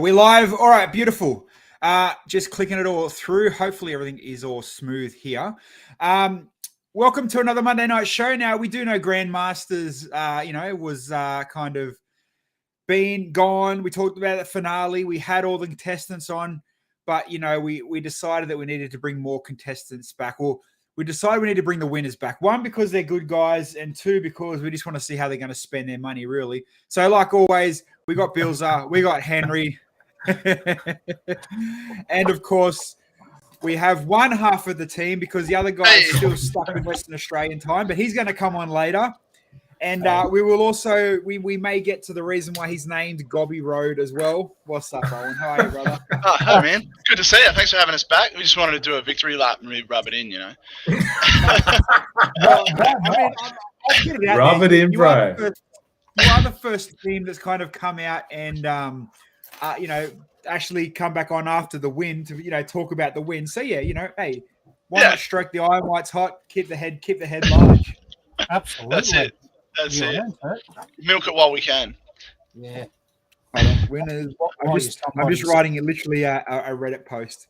We're live. All right, beautiful. Just clicking it all through. Hopefully everything is all smooth here. Welcome to another Monday night show. Now, we do know Grandmasters, was kind of been gone. We talked about the finale. We had all the contestants on, but, we decided that we needed to bring more contestants back. Well, we decided we need to bring the winners back. One, because they're good guys, and two, because we just want to see how they're going to spend their money, really. So, like always, we got Bilsy, we got Henry, and of course, we have one half of the team because the other guy is still stuck in Western Australian time, but he's going to come on later. And we will also, we may get to the reason why he's named Gobby Road as well. What's up, Owen? How are you, brother? Hi, man. Good to see you. Thanks for having us back. We just wanted to do a victory lap and we rub it in, Rub it in, bro. You are the first team that's kind of come out and, actually come back on after the win to, talk about the win. So, hey, why not stroke the iron while it's hot, keep the head large. Absolutely. That's it. Milk it while we can. Yeah. Winners. I'm just writing it literally a Reddit post.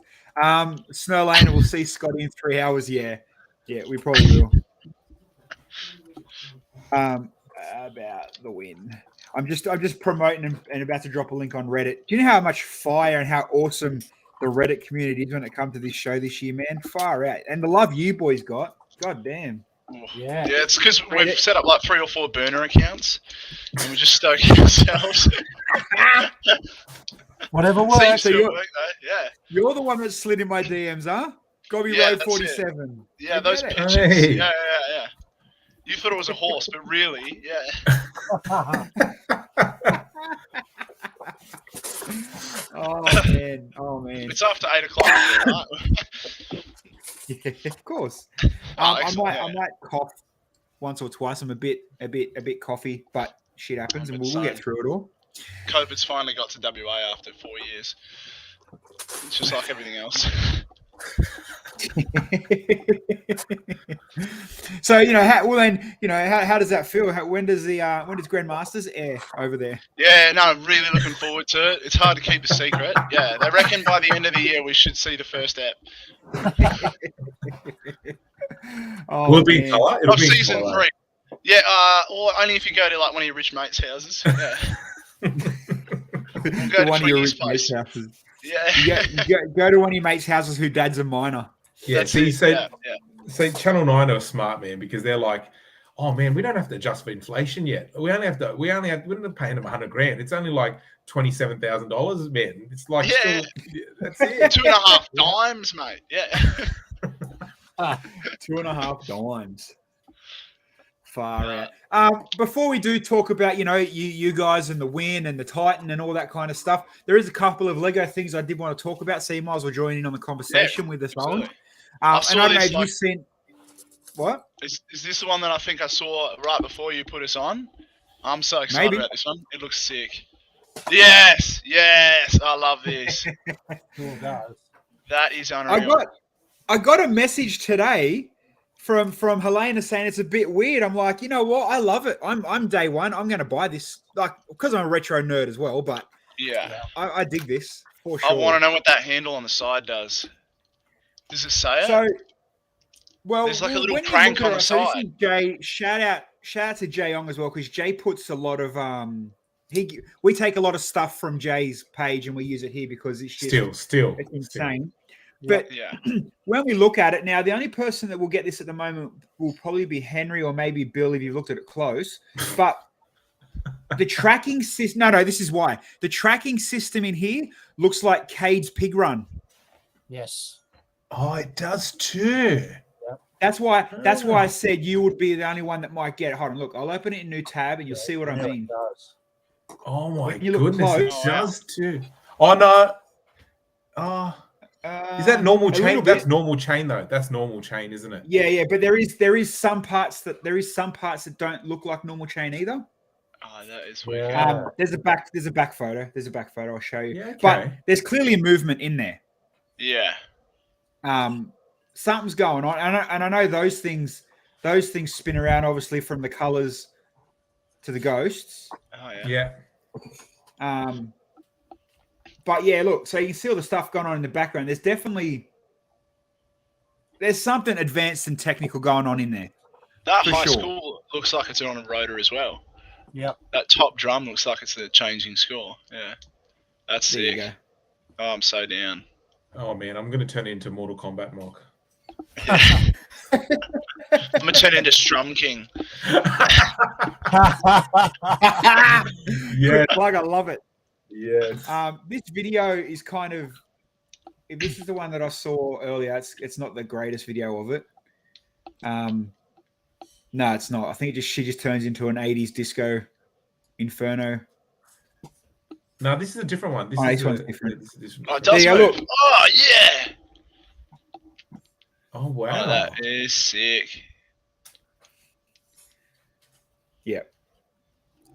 Snow Lane will see Scotty in 3 hours. Yeah, we probably will. About the win. I'm just promoting and about to drop a link on Reddit. Do you know how much fire and how awesome the Reddit community is when it comes to this show this year, man? Far out. And the love you boys got. God damn. Yeah. Yeah, it's because we've set up like 3 or 4 burner accounts and we're just stoking ourselves. Whatever works. So Yeah. You're the one that slid in my DMs, huh? Gobby Road 47. Yeah, those pictures. Hey. Yeah. You thought it was a horse, but really, yeah. Oh man. It's after 8 o'clock. Right? Yeah, of course. Oh, I might cough once or twice. I'm a bit coffee, but shit happens, and we'll get through it all. COVID's finally got to WA after 4 years. It's just like everything else. So how does that feel? When does Grandmasters air over there? Yeah, no, I'm really looking forward to it. It's hard to keep a secret. Yeah, they reckon by the end of the year we should see the first ep. Will it be in colour? It'll Of be in season colour. 3. Yeah, or only if you go to like one of your rich mates' houses. Yeah. We'll go to one of your Twiggy's rich mates' houses. Yeah. Go to one of your mates' houses whose dad's a miner. Yeah, That's see, it, so yeah. Channel 9 are smart, man, because they're like, oh man, we don't have to adjust for inflation yet. We're not paying them $100,000. It's only like $27,000, man. It's like Yeah. that's it. 2.5 dimes, mate. Yeah. 2.5 dimes. Far out. Before we do talk about, you guys and the win and the Titan and all that kind of stuff, there is a couple of Lego things I did want to talk about, so you might as well join in on the conversation with us, Owen. And I don't know if you've seen... What? Is this the one that I think I saw right before you put us on? I'm so excited about this one. It looks sick. Yes. I love this. Cool guys. That is unreal. I got a message today from Helena saying it's a bit weird. I'm like, you know what? I love it. I'm day one. I'm going to buy this, like, because I'm a retro nerd as well. But Yeah. I dig this for sure. I want to know what that handle on the side does. Does it say it? So, well, there's like a little when you crank look on at the it, so side. this is Jay. Shout out to Jay Ong as well, because Jay puts a lot of we take a lot of stuff from Jay's page and we use it here because it's just Still. it's insane. Yeah. But when we look at it now, the only person that will get this at the moment will probably be Henry or maybe Bill if you've looked at it close. But the tracking system, no, this is why. The tracking system in here looks like Cade's Pig Run. Yes. Oh, it does too. That's why I said you would be the only one that might get it. Hold on, look, I'll open it in a new tab and you'll see what I mean. It does. Oh my You look goodness, it close. does too. Oh no. Oh, is that normal a chain? little That's bit. normal chain though. That's normal chain, isn't it? Yeah, but there is some parts that don't look like normal chain either. Oh, that is weird. Yeah. There's a back photo. I'll show you. Yeah, okay. But there's clearly movement in there. Yeah. Something's going on, and I know those things spin around obviously from the colors to the ghosts. Oh yeah. Yeah. But yeah, look, so you can see all the stuff going on in the background. There's something advanced and technical going on in there. That For high sure. school looks like it's on a rotor as well. Yep. That top drum looks like it's the changing score. Yeah. That's There you sick. go. Oh, I'm so down. Oh man, I'm gonna turn into Mortal Kombat mock. I'm going to turn into Strum King. Yeah, Plug, I love it. yes. This video is kind of, if this is the one that I saw earlier, it's not the greatest video of it. No, it's not. I think she just turns into an 80s disco inferno. No, this is a different one. This One's different. Oh, it does There you go, move. look. Oh, yeah. Oh wow. Oh, that is sick. Yeah.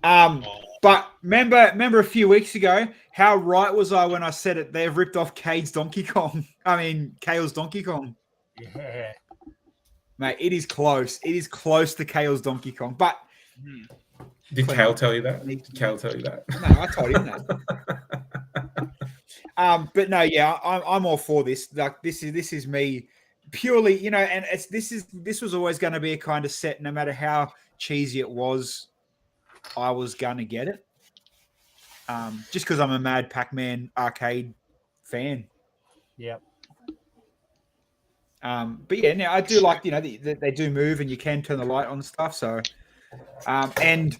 But remember a few weeks ago, how right was I when I said it? They've ripped off Kale's Donkey Kong. Yeah. Mate, it is close. It is close to Kale's Donkey Kong. But Did Kale tell you that? Did Kale tell you that? no, I told him that. But no, yeah, I'm all for this. Like this is me purely, you know, and this was always going to be a kind of set, no matter how cheesy it was, I was going to get it. Just because I'm a mad Pac-Man arcade fan. Yep. But yeah, now I do like, you know, they do move and you can turn the light on and stuff. So, and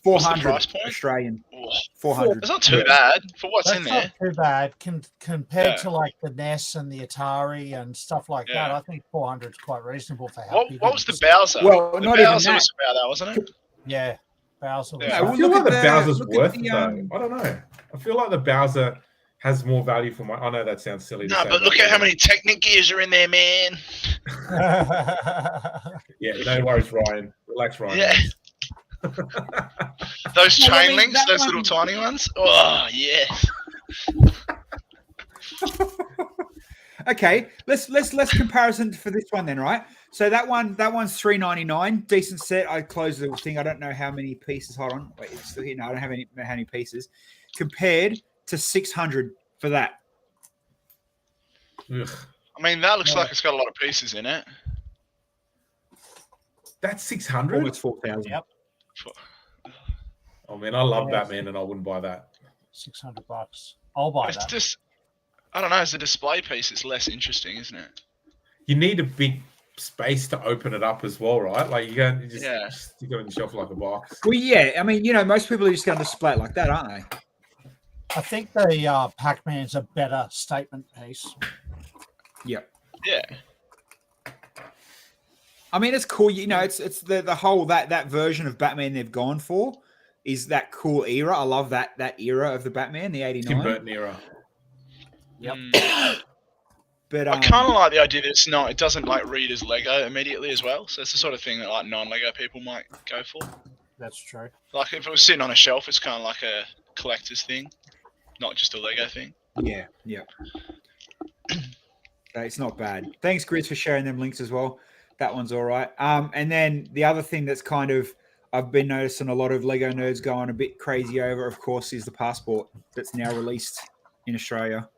What's the 400 price point? Australian. Oh, 400. it's not too bad for what's in That's there. not too bad compared Yeah. to like the NES and the Atari and stuff like that. Yeah. I think 400 is quite reasonable for how big What it was the is. Bowser? Well, the not even Bowser that. was about that, wasn't it? Yeah, Bowser was Yeah. I well, feel look like at the Bowser's look at worth the, it, though. I don't know. I feel like the Bowser has more value for my. I know that sounds silly. No, but look at how many Technic gears are in there, man. Yeah, no worries, Ryan. Relax, Ryan. Yeah. Those Well, I chain mean, links, that those one- little tiny ones. Oh, yes. Okay, let's comparison for this one then, right? So that one's $3.99, decent set. I closed the thing. I don't know how many pieces. Hold on, wait, it's still here. No, I don't have how many pieces. Compared to 600 for that. Ugh. I mean, that looks like it's got a lot of pieces in it. That's 600. Almost 4,000. Yep. Oh man, I love Yeah. Batman, and I wouldn't buy that. $600. I'll buy It's that. just, I don't know, as a display piece, it's less interesting, isn't it? You need a big space to open it up as well, right? Like you just Yeah. stick it on the shelf like a box. Well, yeah. I mean, you know, most people are just going to display it like that, aren't they? I think the Pac-Man's a better statement piece. Yep. Yeah. I mean, it's cool. You know, it's the whole that version of Batman they've gone for is that cool era. I love that era of the Batman, the Tim 89. Burton era. Yep. But I kind of like the idea that it doesn't like read as Lego immediately as well. So it's the sort of thing that like non-Lego people might go for. That's true. Like if it was sitting on a shelf, it's kind of like a collector's thing, not just a Lego thing. yeah. It's not bad. Thanks, Grizz, for sharing them links as well. That one's all right. And then the other thing that's kind of I've been noticing a lot of Lego nerds going a bit crazy over, of course, is the passport that's now released in Australia.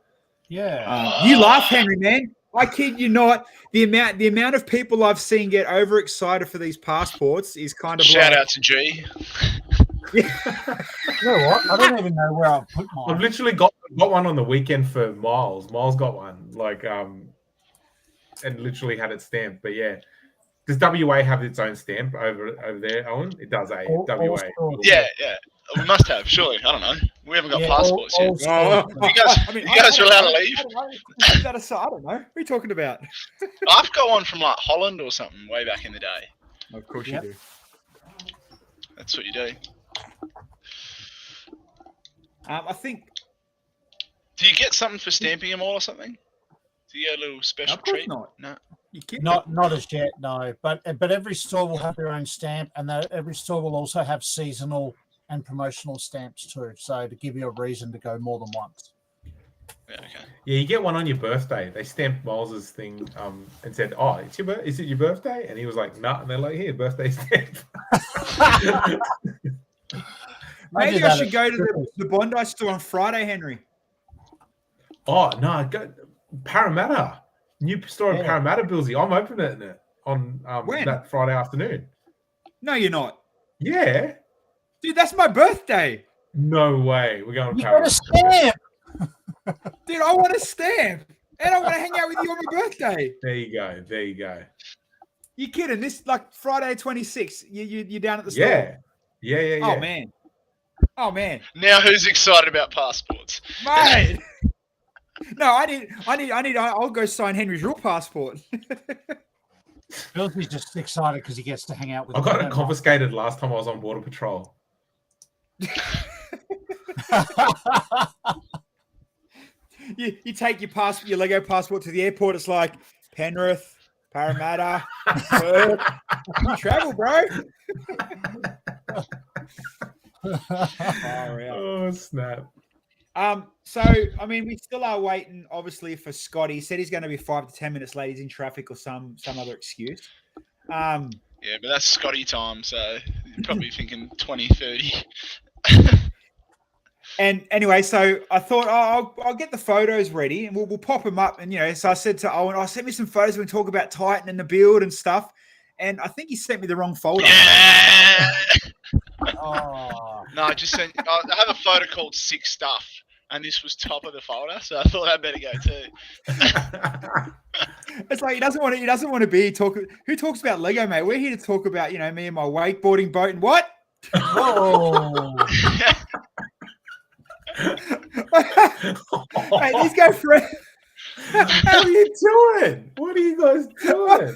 Yeah. You laugh, Henry, man. I kid you not. The amount of people I've seen get overexcited for these passports is kind of Shout like, out to G. You know what? I don't even know where I'll put I've mine. literally got one on the weekend for Miles. Miles got one, and literally had it stamped. But yeah, does WA have its own stamp over there, Owen? It does, WA. Yeah. We must have, surely. I don't know. We haven't got passports yet. Oh, You guys are allowed to leave? I don't know. What are you talking about? I've got one from like Holland or something way back in the day. Of course Yep. you do. That's what you do. I think. Do you get something for stamping them all or something? Do you get a little special Of course treat? not. No. You kidding? Not as yet, no. But every store will have their own stamp, and every store will also have seasonal and promotional stamps too. So to give you a reason to go more than once. Yeah, okay. Yeah, you get one on your birthday. They stamped Miles's thing and said, "Oh, is it your birthday?" And he was like, "Nah." And they're like, "Here, birthday stamp." Maybe I should go to the Bondi store on Friday, Henry. Oh no, go Parramatta. New store in Yeah. Parramatta, Bilsy. I'm opening it on When? that Friday afternoon. No, you're not. Yeah. Dude, that's my birthday. No way. We're going to You got a Parramatta. stamp. Dude, I want a stamp. And I want to hang out with you on my birthday. There you go. There you go. You kidding? This like Friday 26th. You're down at the store. Yeah. Yeah. Oh man. Now who's excited about passports? Mate. No, I'll go sign Henry's real passport. Bilsy's just excited because he gets to hang out with. I got it confiscated last time I was on Border Patrol. You take your passport, your Lego passport to the airport. It's like Penrith, Parramatta. You travel, bro. Oh snap! So I mean, we still are waiting, obviously, for Scotty. He said he's going to be 5 to 10 minutes late. He's in traffic or some other excuse. Yeah, but that's Scotty time, so you're probably thinking 20, 30. And anyway, so I thought I'll get the photos ready and we'll pop them up. And so I said to Owen, send me some photos. We can talk about Titan and the build and stuff. And I think he sent me the wrong folder. Yeah! Oh. No, I just sent. I have a photo called Sick Stuff, and this was top of the folder, so I thought I'd better go too. It's like he doesn't want to be talking. Who talks about Lego, mate? We're here to talk about me and my wakeboarding boat and what? Oh. Hey, these go for it. What are you doing? What are you guys doing?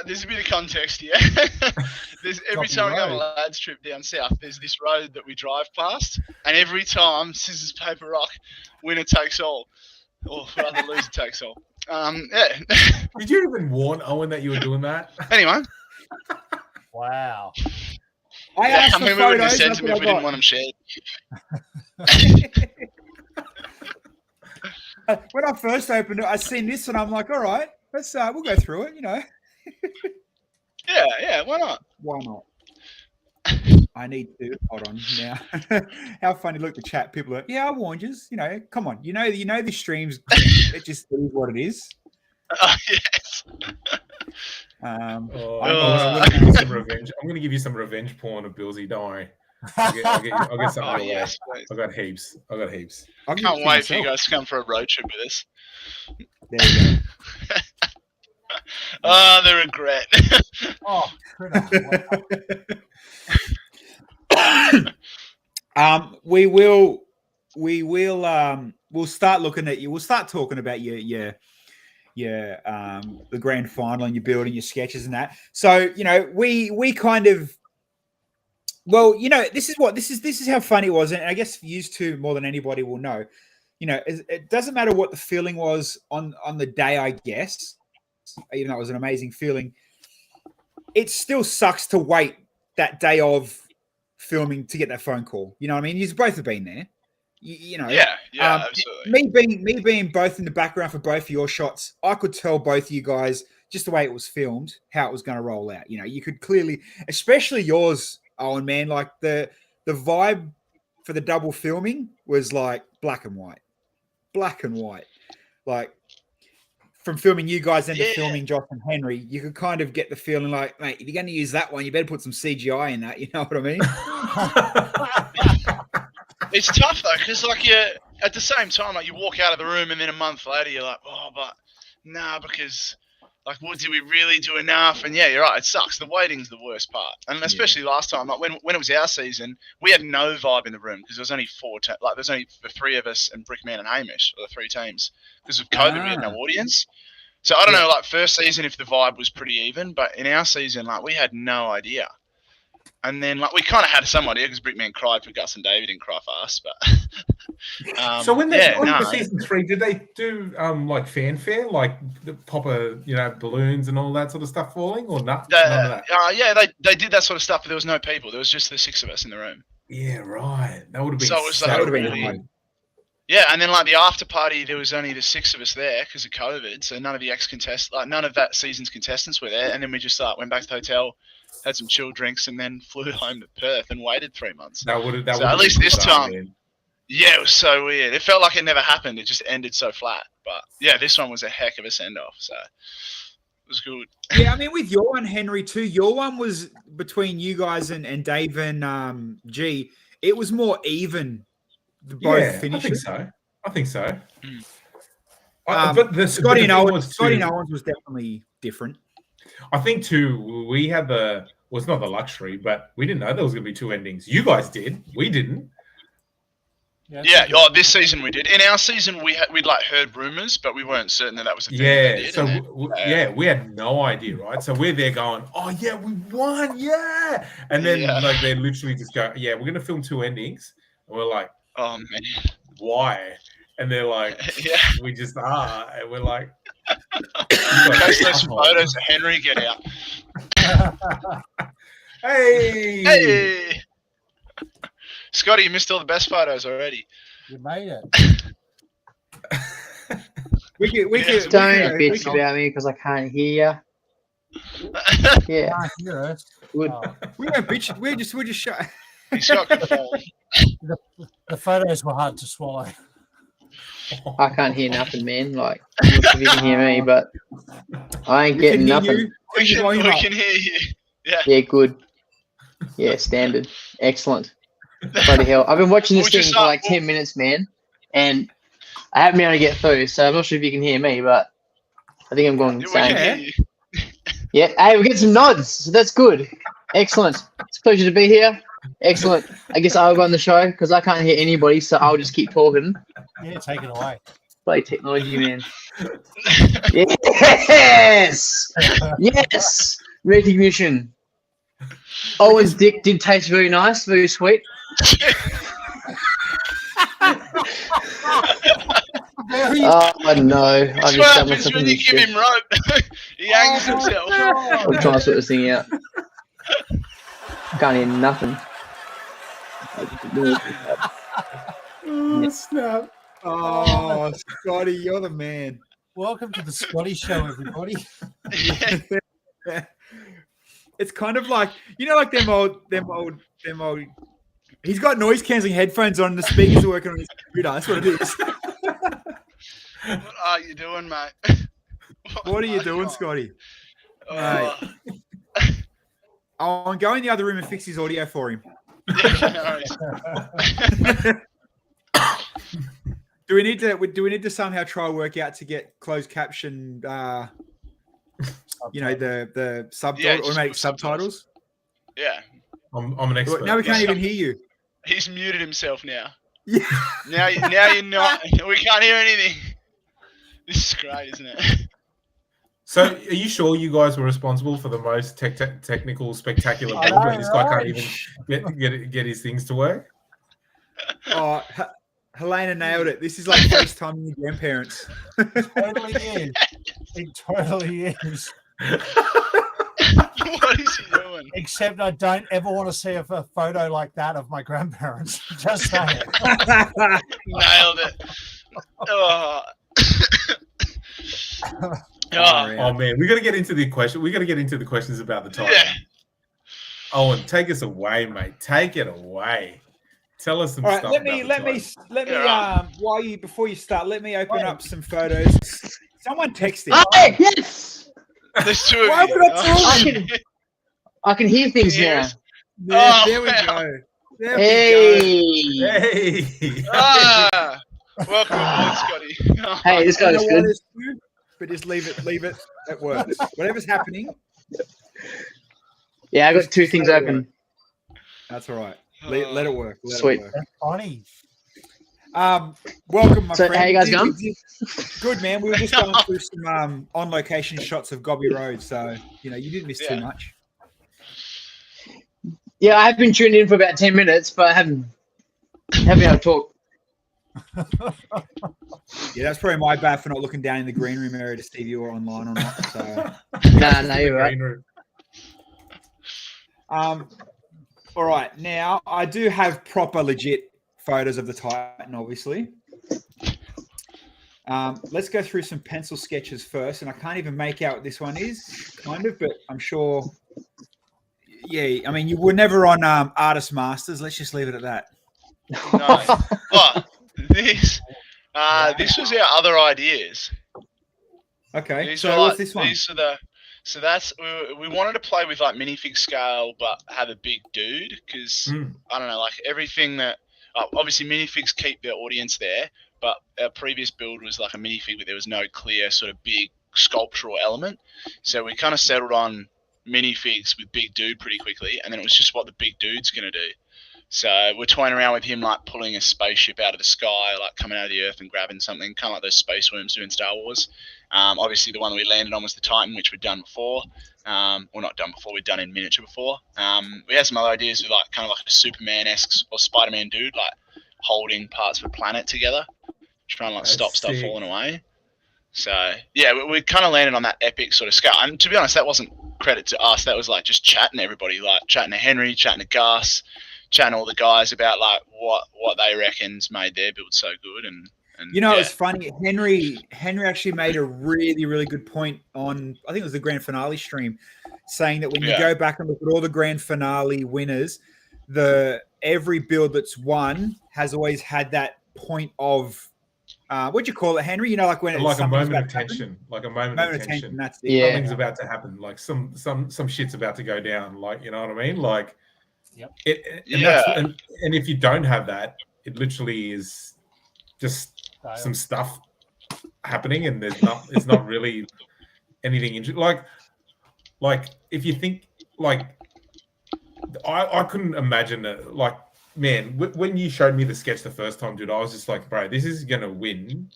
There's a bit of context here. Every time we go on a lads trip down south, there's this road that we drive past, and every time, scissors, paper, rock, winner takes all, or rather loser takes all. Yeah. Did you even warn Owen that you were doing that? Anyway. Wow. I asked we for wouldn't have photos. sent That's them what if we I didn't want them shared. got. When I first opened it, I seen this and I'm like, all right, let's we'll go through it. Yeah. Why not? Why not? I need to hold on now. How funny! Look, the chat people are. Yeah, I warned you. Come on. The streams. It just is what it is. Oh yes. I'm going to give you some revenge. I'm going to give you some revenge porn of Bilsy. Don't worry. I'll get something. Oh yes, please. I got heaps. I can't wait for you guys to come for a road trip with us. There you go. Oh, the regret. Oh, we'll start looking at you. We'll start talking about your the grand final and your building, your sketches and that. So, we kind of, this is how funny it was. And I guess you two more than anybody will know, it doesn't matter what the feeling was on the day, I guess, even though it was an amazing feeling. It still sucks to wait that day of filming to get that phone call. You know what I mean? You both have been there. Yeah, absolutely. Me being both in the background for both of your shots, I could tell both of you guys just the way it was filmed, how it was going to roll out. You could clearly, especially yours, Owen, man, like the vibe for the double filming was like black and white, like from filming you guys and to filming Josh and Henry, you could kind of get the feeling like, mate, if you're going to use that one, you better put some CGI in that. You know what I mean? It's tough though, because at the same time, you walk out of the room and then a month later you're like, because did we really do enough? And yeah, you're right, it sucks. The waiting's the worst part, and especially last time, when it was our season, we had no vibe in the room because there was only there's only the three of us and Brickman and Hamish, or the three teams, because of COVID. We had no audience. So I don't know, first season if the vibe was pretty even, but in our season, we had no idea. And then, we kind of had some idea because Brickman cried for Gus and David didn't cry for us. But so when they on season 3, did they do fanfare, the popper, balloons and all that sort of stuff falling, or not? None of that? They did that sort of stuff, but there was no people. There was just the 6 of us in the room. Yeah, right. That would have been. So it was that would have really been. Yeah, and then the after party, there was only the 6 of us there because of COVID. So none of the none of that season's contestants were there. And then we just went back to the hotel, had some chill drinks, and then flew home to Perth and waited 3 months. That would have. So at least this time. Yeah, it was so weird. It felt like it never happened. It just ended so flat. But yeah, this one was a heck of a send off. So it was good. Yeah, I mean, with your one, Henry, too, your one was between you guys and Dave and G. It was more even, both Yeah, finishes. I think so. But the Scotty and Owens was definitely different. I think too, we had it's not the luxury, but we didn't know there was going to be two endings. You guys did. We didn't. Yeah. This season we did. In our season, we'd like heard rumors, but we weren't certain that was the thing. Yeah. So we had no idea, right? So we're there going, oh yeah, we won, yeah. And then like they literally just go, yeah, we're going to film two endings, and we're like, oh man, why? And they're like, yeah, we just are, and we're like, post those photos of Henry, get out. Hey. Scotty, you missed all the best photos already. You made it. We could Don't bitch about me because I can't hear you. Yeah. Can't hear us. Good. Oh, we don't bitch. We're just shut. He's got good form. the photos were hard to swallow. I can't hear nothing, man. Like, I'm not sure if you can hear me, but I ain't getting nothing. We can hear you. Yeah. Yeah, good. Yeah, standard. Excellent. Bloody hell. I've been watching this thing for like 10 minutes, man, and I haven't been able to get through, so I'm not sure if you can hear me, but I think I'm going insane. Yeah, hey, we get some nods, so that's good. Excellent. It's a pleasure to be here. Excellent. I guess I'll run the show because I can't hear anybody, so I'll just keep talking. Yeah, take it away. Play technology, man. Yes! Yes! Recognition. Owen's dick did taste very nice, very sweet. Oh no! I just done myself when in you this give shit. him rope, he hangs himself. I'm trying to sort this thing out. Can't hear nothing. Oh, snap. Oh, Scotty, you're the man. Welcome to the Scotty Show, everybody. It's kind of like, like them old. He's got noise cancelling headphones on. And the speakers are working on his computer. That's what it is. What are you doing, mate? What are you doing, Scotty? Oh. I'll go in the other room and fix his audio for him. Yeah, Do we need to somehow try and work out to get closed caption? The automatic subtitles. Yeah. I'm an expert. Now we can't even hear you. He's muted himself now. Yeah. Now you're not. We can't hear anything. This is great, isn't it? So, are you sure you guys were responsible for the most technical, spectacular build when this guy can't even get his things to work? Oh, Helena nailed it. This is like FaceTiming your grandparents. It totally is. It totally is. What is he doing? Except I don't ever want to see a photo like that of my grandparents. Just saying. Nailed it. Oh. Oh man, we got to get into the question. We got to get into the questions about the time. Yeah. Owen, take us away, mate. Take it away. Tell us some All right, stuff. Before you start, let me open up some photos. Someone texted. Hey, yes! There's two of you. I can hear things now. There we go. There we go. Hey. Welcome aboard, Scotty. Hey, this guy's good. But just leave it. It works. Whatever's happening. Yeah, I got two things open. That's all right. Let it work. Sweet. That's funny. Welcome, my friend. How you guys going? Good, man. We were just going through some on-location shots of Gobby Road, so you didn't miss too much. Yeah, I have been tuned in for about 10 minutes, but I haven't been able to talk. Yeah, that's probably my bad for not looking down in the green room area to see if you were online or not. So. No, you're right. All right, now I do have proper legit photos of the Titan, obviously. Let's go through some pencil sketches first, and I can't even make out what this one is, kind of, but I'm sure. Yeah, I mean, you were never on Artist Masters. Let's just leave it at that. No. Oh, this was our other ideas. Okay, These so are what's this one? So that's we wanted to play with like minifig scale, but have a big dude because I don't know, like everything that obviously minifigs keep their audience there, but our previous build was like a minifig, but there was no clear sort of big sculptural element. So we kind of settled on minifigs with big dude pretty quickly, and then it was just what the big dude's gonna do. So we're toying around with him like pulling a spaceship out of the sky, like coming out of the earth and grabbing something, kind of like those space worms do in Star Wars. Obviously, the one that we landed on was the Titan, which we'd done before. Well, not done before, we'd done in miniature before. We had some other ideas with like kind of like a Superman-esque or Spider-Man dude, like holding parts of a planet together, trying to like stop stuff falling away. So yeah, we kind of landed on that epic sort of scale. And to be honest, that wasn't credit to us. That was like just chatting to everybody, like chatting to Henry, chatting to Gus, chatting to all the guys about like what they reckon's made their build so good. And you know, it's funny. Henry actually made a really good point on, I think it was the grand finale stream, saying that when you go back and look at all the grand finale winners, every build that's won has always had that point of what'd you call it, Henry? You know, like when like a moment of tension, like a moment of tension. That's it. Yeah. Something's about to happen. Like some shit's about to go down. Like, you know what I mean? Like, and if you don't have that, it literally is just some stuff happening, and it's not really anything interesting. Like if you think like, I couldn't imagine it. Like, man, when you showed me the sketch the first time, dude, I was just like, bro, this is gonna win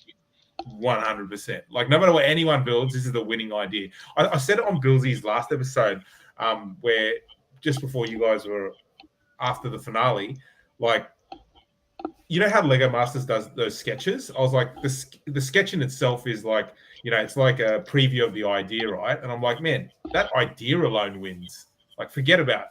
100%. Like, no matter what anyone builds, this is the winning idea. I said it on Bilsy's last episode, where just before you guys were after the finale, like, you know how Lego Masters does those sketches? I was like, the sketch in itself is like, you know, it's like a preview of the idea, right? And I'm like, man, that idea alone wins. Like, forget about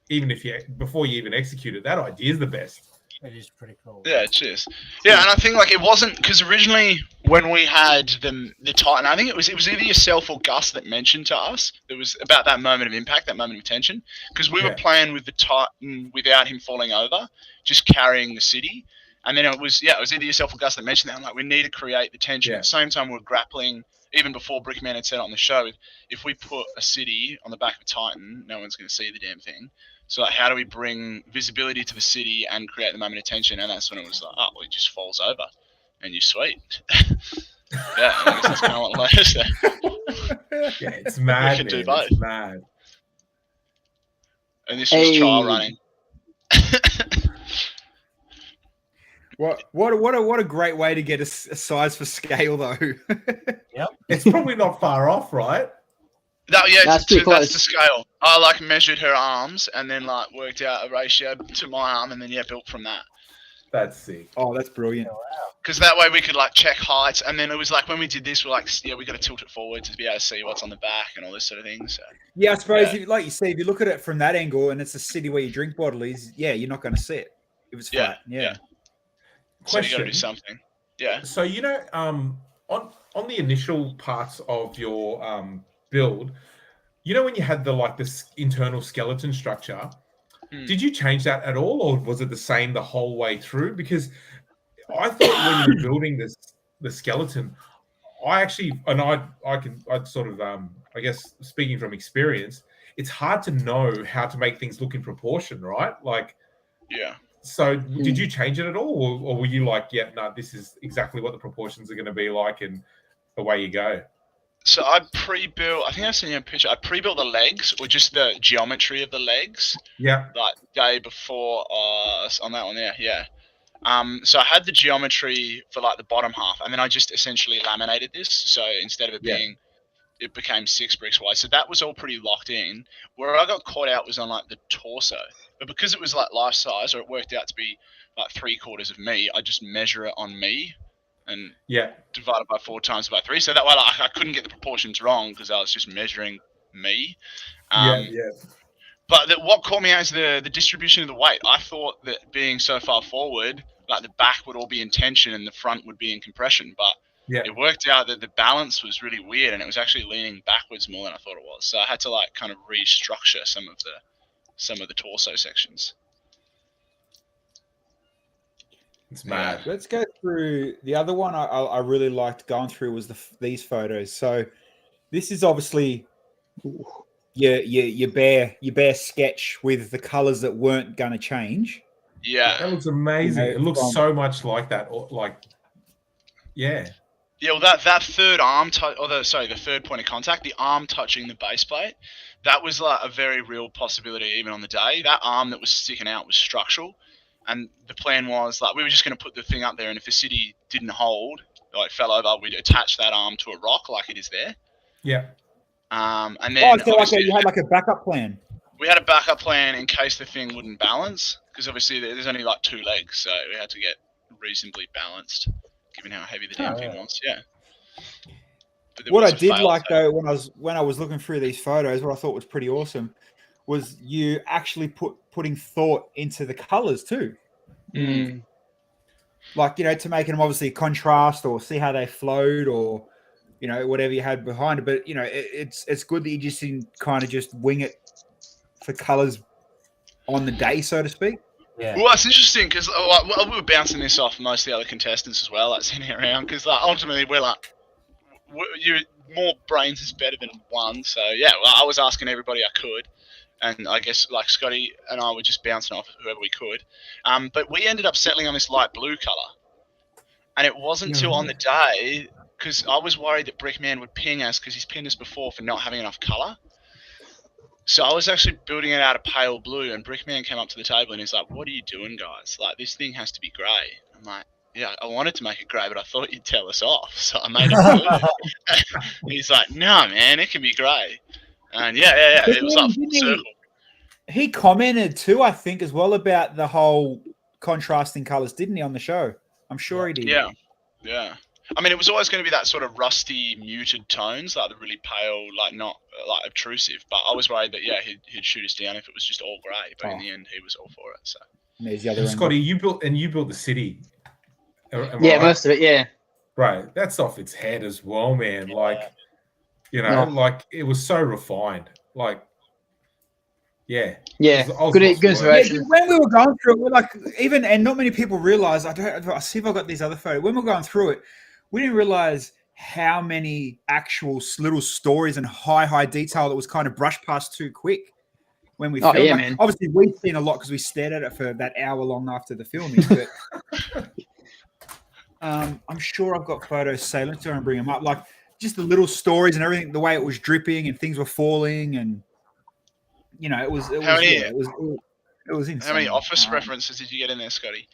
even if before you even execute it, that idea is the best. It is pretty cool. Yeah, cheers. Yeah, and I think like it wasn't because originally when we had the Titan, I think it was either yourself or Gus that mentioned to us it was about that moment of impact, that moment of tension, because we were playing with the Titan without him falling over, just carrying the city. And then it was either yourself or Gus that mentioned that. I'm like, we need to create the tension. At the same time, we're grappling, even before Brickman had said it on the show, if we put a city on the back of Titan, no one's going to see the damn thing. So like, how do we bring visibility to the city and create the moment of tension? And that's when it was like, oh, well, it just falls over, and you're sweet. Yeah, I guess that's kind of what it was there. Yeah, it's mad. We can do both. It's mad. And this was trial running. What a great way to get a size for scale, though. Yep. It's probably not far off, right? No, yeah, that's that's the scale. I like measured her arms and then like worked out a ratio to my arm and then built from that. That's sick. Oh, that's brilliant. Because that way we could like check heights, and then it was like when we did this, we're like, we got to tilt it forward to be able to see what's on the back and all this sort of thing. So yeah, I suppose like you see, if you look at it from that angle, and it's a city where your drink bottle is, you're not going to see it if it's flat. Yeah. So you got to do something. Yeah. So you know, on the initial parts of your build, you know, when you had this internal skeleton structure, did you change that at all, or was it the same the whole way through? Because I thought when you were building the skeleton, I sort of I guess speaking from experience, it's hard to know how to make things look in proportion, right? Like, yeah. So did you change it at all, or were you like, this is exactly what the proportions are going to be like, and away you go? So I pre-built, I think I've seen you a picture, I pre-built the legs, or just the geometry of the legs. Yeah. Like day before on that one there, yeah. So I had the geometry for like the bottom half, and then I just essentially laminated this. So instead of it being, it became 6 bricks wide. So that was all pretty locked in. Where I got caught out was on like the torso. But because it was like life size, or it worked out to be like 3/4 of me, I just measure it on me and divided by 4 times by 3. So that way like, I couldn't get the proportions wrong because I was just measuring me. But what caught me out is the distribution of the weight. I thought that being so far forward, like the back would all be in tension and the front would be in compression. But it worked out that the balance was really weird, and it was actually leaning backwards more than I thought it was. So I had to like kind of restructure some of the torso sections. It's mad. Let's go through the other one. I really liked going through was these photos. So this is obviously your bare sketch with the colors that weren't going to change. Yeah, that looks amazing. It looks so much like that. Yeah. Yeah, well, that third arm the third point of contact, the arm touching the base plate, that was like a very real possibility even on the day. That arm that was sticking out was structural, and the plan was like we were just going to put the thing up there, and if the city didn't hold, like fell over, we'd attach that arm to a rock like it is there. Yeah. And then you had like a backup plan. We had a backup plan in case the thing wouldn't balance, because obviously there's only like 2 legs, so we had to get reasonably balanced, given how heavy the damn thing was. Yeah. What I did like though, when I was looking through these photos, what I thought was pretty awesome was you actually putting thought into the colors too. Mm. Like, to make them obviously contrast or see how they flowed or, whatever you had behind it. But, it's good that you just didn't kind of just wing it for colors on the day, so to speak. Yeah. Well, it's interesting because we were bouncing this off most of the other contestants as well, like sitting around, because ultimately we're like, more brains is better than one. So yeah, well, I was asking everybody I could, and I guess like Scotty and I were just bouncing off whoever we could. But we ended up settling on this light blue color, and it wasn't till on the day, because I was worried that Brickman would ping us because he's pinned us before for not having enough color. So I was actually building it out of pale blue, and Brickman came up to the table and he's like, "What are you doing, guys? Like, this thing has to be grey." I'm like, "Yeah, I wanted to make it grey, but I thought you'd tell us off, so I made it blue." He's like, "No, man, it can be grey." And yeah, it was like full circle. He commented too, I think, as well about the whole contrasting colours, didn't he, on the show? I'm sure he did. Yeah. I mean, it was always going to be that sort of rusty, muted tones, like the really pale, like not like obtrusive. But I was worried that he'd shoot us down if it was just all grey. But in the end, he was all for it. So. And there's the other Scotty, you built the city. Most of it. Yeah. Right, that's off its head as well, man. Like, like it was so refined. Like, yeah. Good inspiration. When we were going through it, we're like, and not many people realize. I see if I got these other photos. When we're going through it, we didn't realize how many actual little stories and high detail that was kind of brushed past too quick when we filmed. Man. Obviously, we've seen a lot because we stared at it for that hour long after the filming. But I'm sure I've got photos saved. Let's try and bring them up. Like just the little stories and everything, the way it was dripping and things were falling, and it was insane. How many office references did you get in there, Scotty?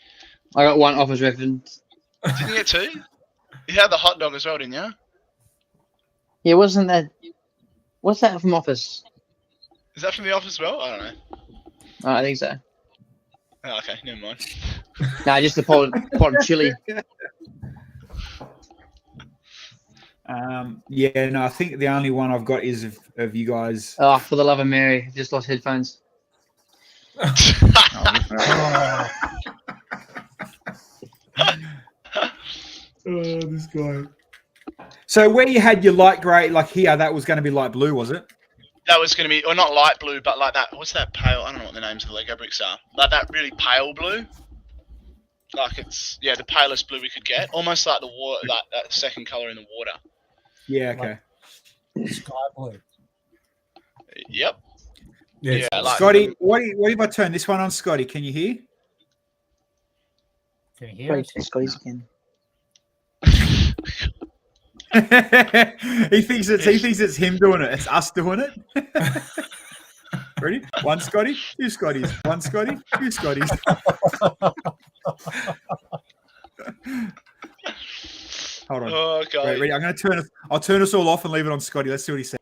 I got one office reference. Didn't you get 2? You had the hot dog as well, didn't you? Yeah, wasn't that? What's that from Office? Is that from The Office as well? I don't know. I think so. Oh, okay, never mind. Nah, just the pot of chili. I think the only one I've got is of you guys. Oh, for the love of Mary, I've just lost headphones. This guy. So where you had your light grey, like here, that was going to be light blue, was it? That was going to be, or not light blue, but like that. What's that pale? I don't know what the names of the Lego bricks are. Like that really pale blue. Like it's the palest blue we could get, almost like the water, that second color in the water. Yeah. Okay. Like sky blue. Yep. Yeah. Like, Scotty, what if I turn this one on, Scotty? Can you hear? Can you hear us? Scotty's again. he thinks it's him doing it. It's us doing it. Ready? 1 Scotty, 2 Scotties. 1 Scotty, 2 Scotties. Hold on. Oh god. Ready? I'll turn us all off and leave it on Scotty. Let's see what he says.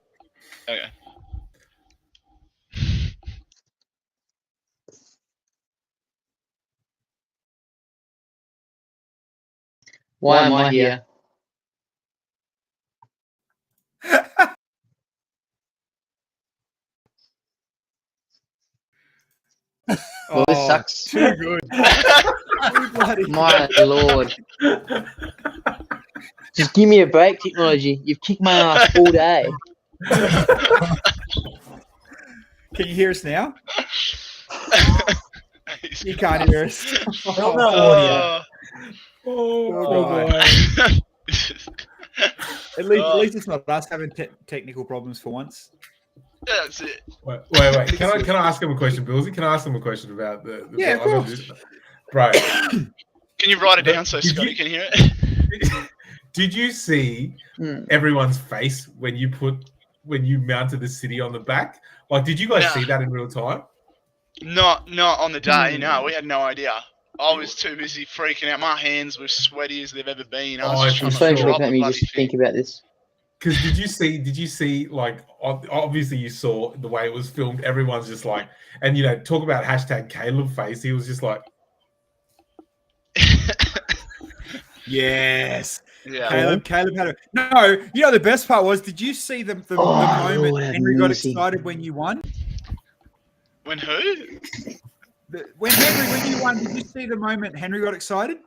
Okay. Why am I here? Well, this sucks. Too good. My lord. Just give me a break, technology. You've kicked my ass all day. Can you hear us now? You can't hear us. No audio. boy. At least it's not us having technical problems for once. That's it. Wait. Can I ask him a question, Bilsy? Can I ask him a question about the Yeah, of course. Bro. Can you write it down so Scotty can hear it? Did you see everyone's face when you mounted the city on the back? Like, did you guys see that in real time? Not on the day. No, we had no idea. I was too busy freaking out. My hands were sweaty as they've ever been. I'm so glad let me just think about this. Because did you see like obviously you saw the way it was filmed. Everyone's just like, and talk about hashtag Caleb face. He was just like, yes. Yeah. Caleb had no. The best part was, did you see the moment Henry got excited when you won? When who? When you won, did you see the moment Henry got excited?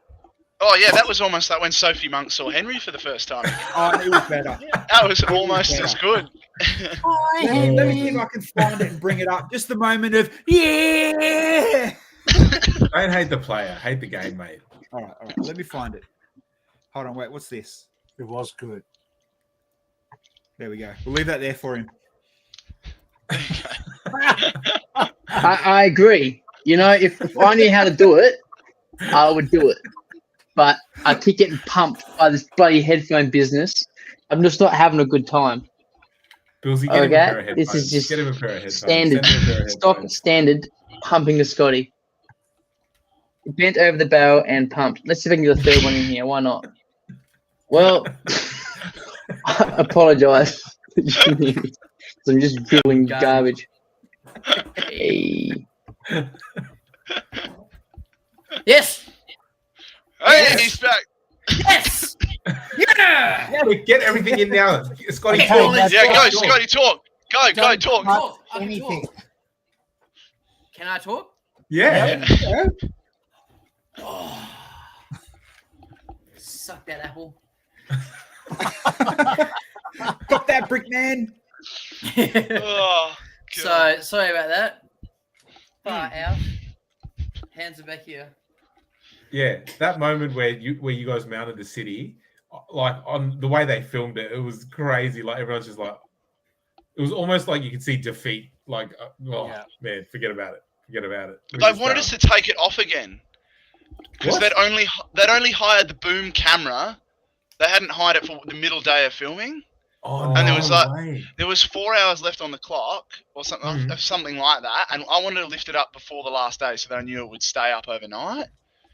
Oh yeah, that was almost like when Sophie Monk saw Henry for the first time. Oh, it was better. That was almost as good. Let me see if I can find it and bring it up. Just the moment of yeah. Don't hate the player, hate the game, mate. All right. Let me find it. Hold on, wait. What's this? It was good. There we go. We'll leave that there for him. I agree. If I knew how to do it, I would do it. But I keep getting pumped by this bloody headphone business. I'm just not having a good time. Bilsy, get him a pair of headphones. This is just get him a pair of headphones. standard, stock standard pumping to Scotty. Bent over the barrel and pumped. Let's see if I can get a third one in here. Why not? Well, I apologise. I'm just drilling garbage. Hey. Yes. Hey, he's back. Yes. Yeah. Get everything in now. Scotty, Okay, talk. let's Yeah, go. go, Scotty, talk. Go, talk. I can Anything. talk. Can I talk? Yeah. Oh. Suck that apple. Got that, brick man. Oh, So sorry about that. Far out. Hands are back here. Yeah, that moment where you guys mounted the city, like on the way they filmed it, it was crazy. Like everyone's just like, it was almost like you could see defeat. Like, man, forget about it. They wanted us to take it off again because they'd only hired the boom camera. They hadn't hired it for the middle day of filming. Oh, and there was 4 hours left on the clock or something like that. And I wanted to lift it up before the last day so that I knew it would stay up overnight.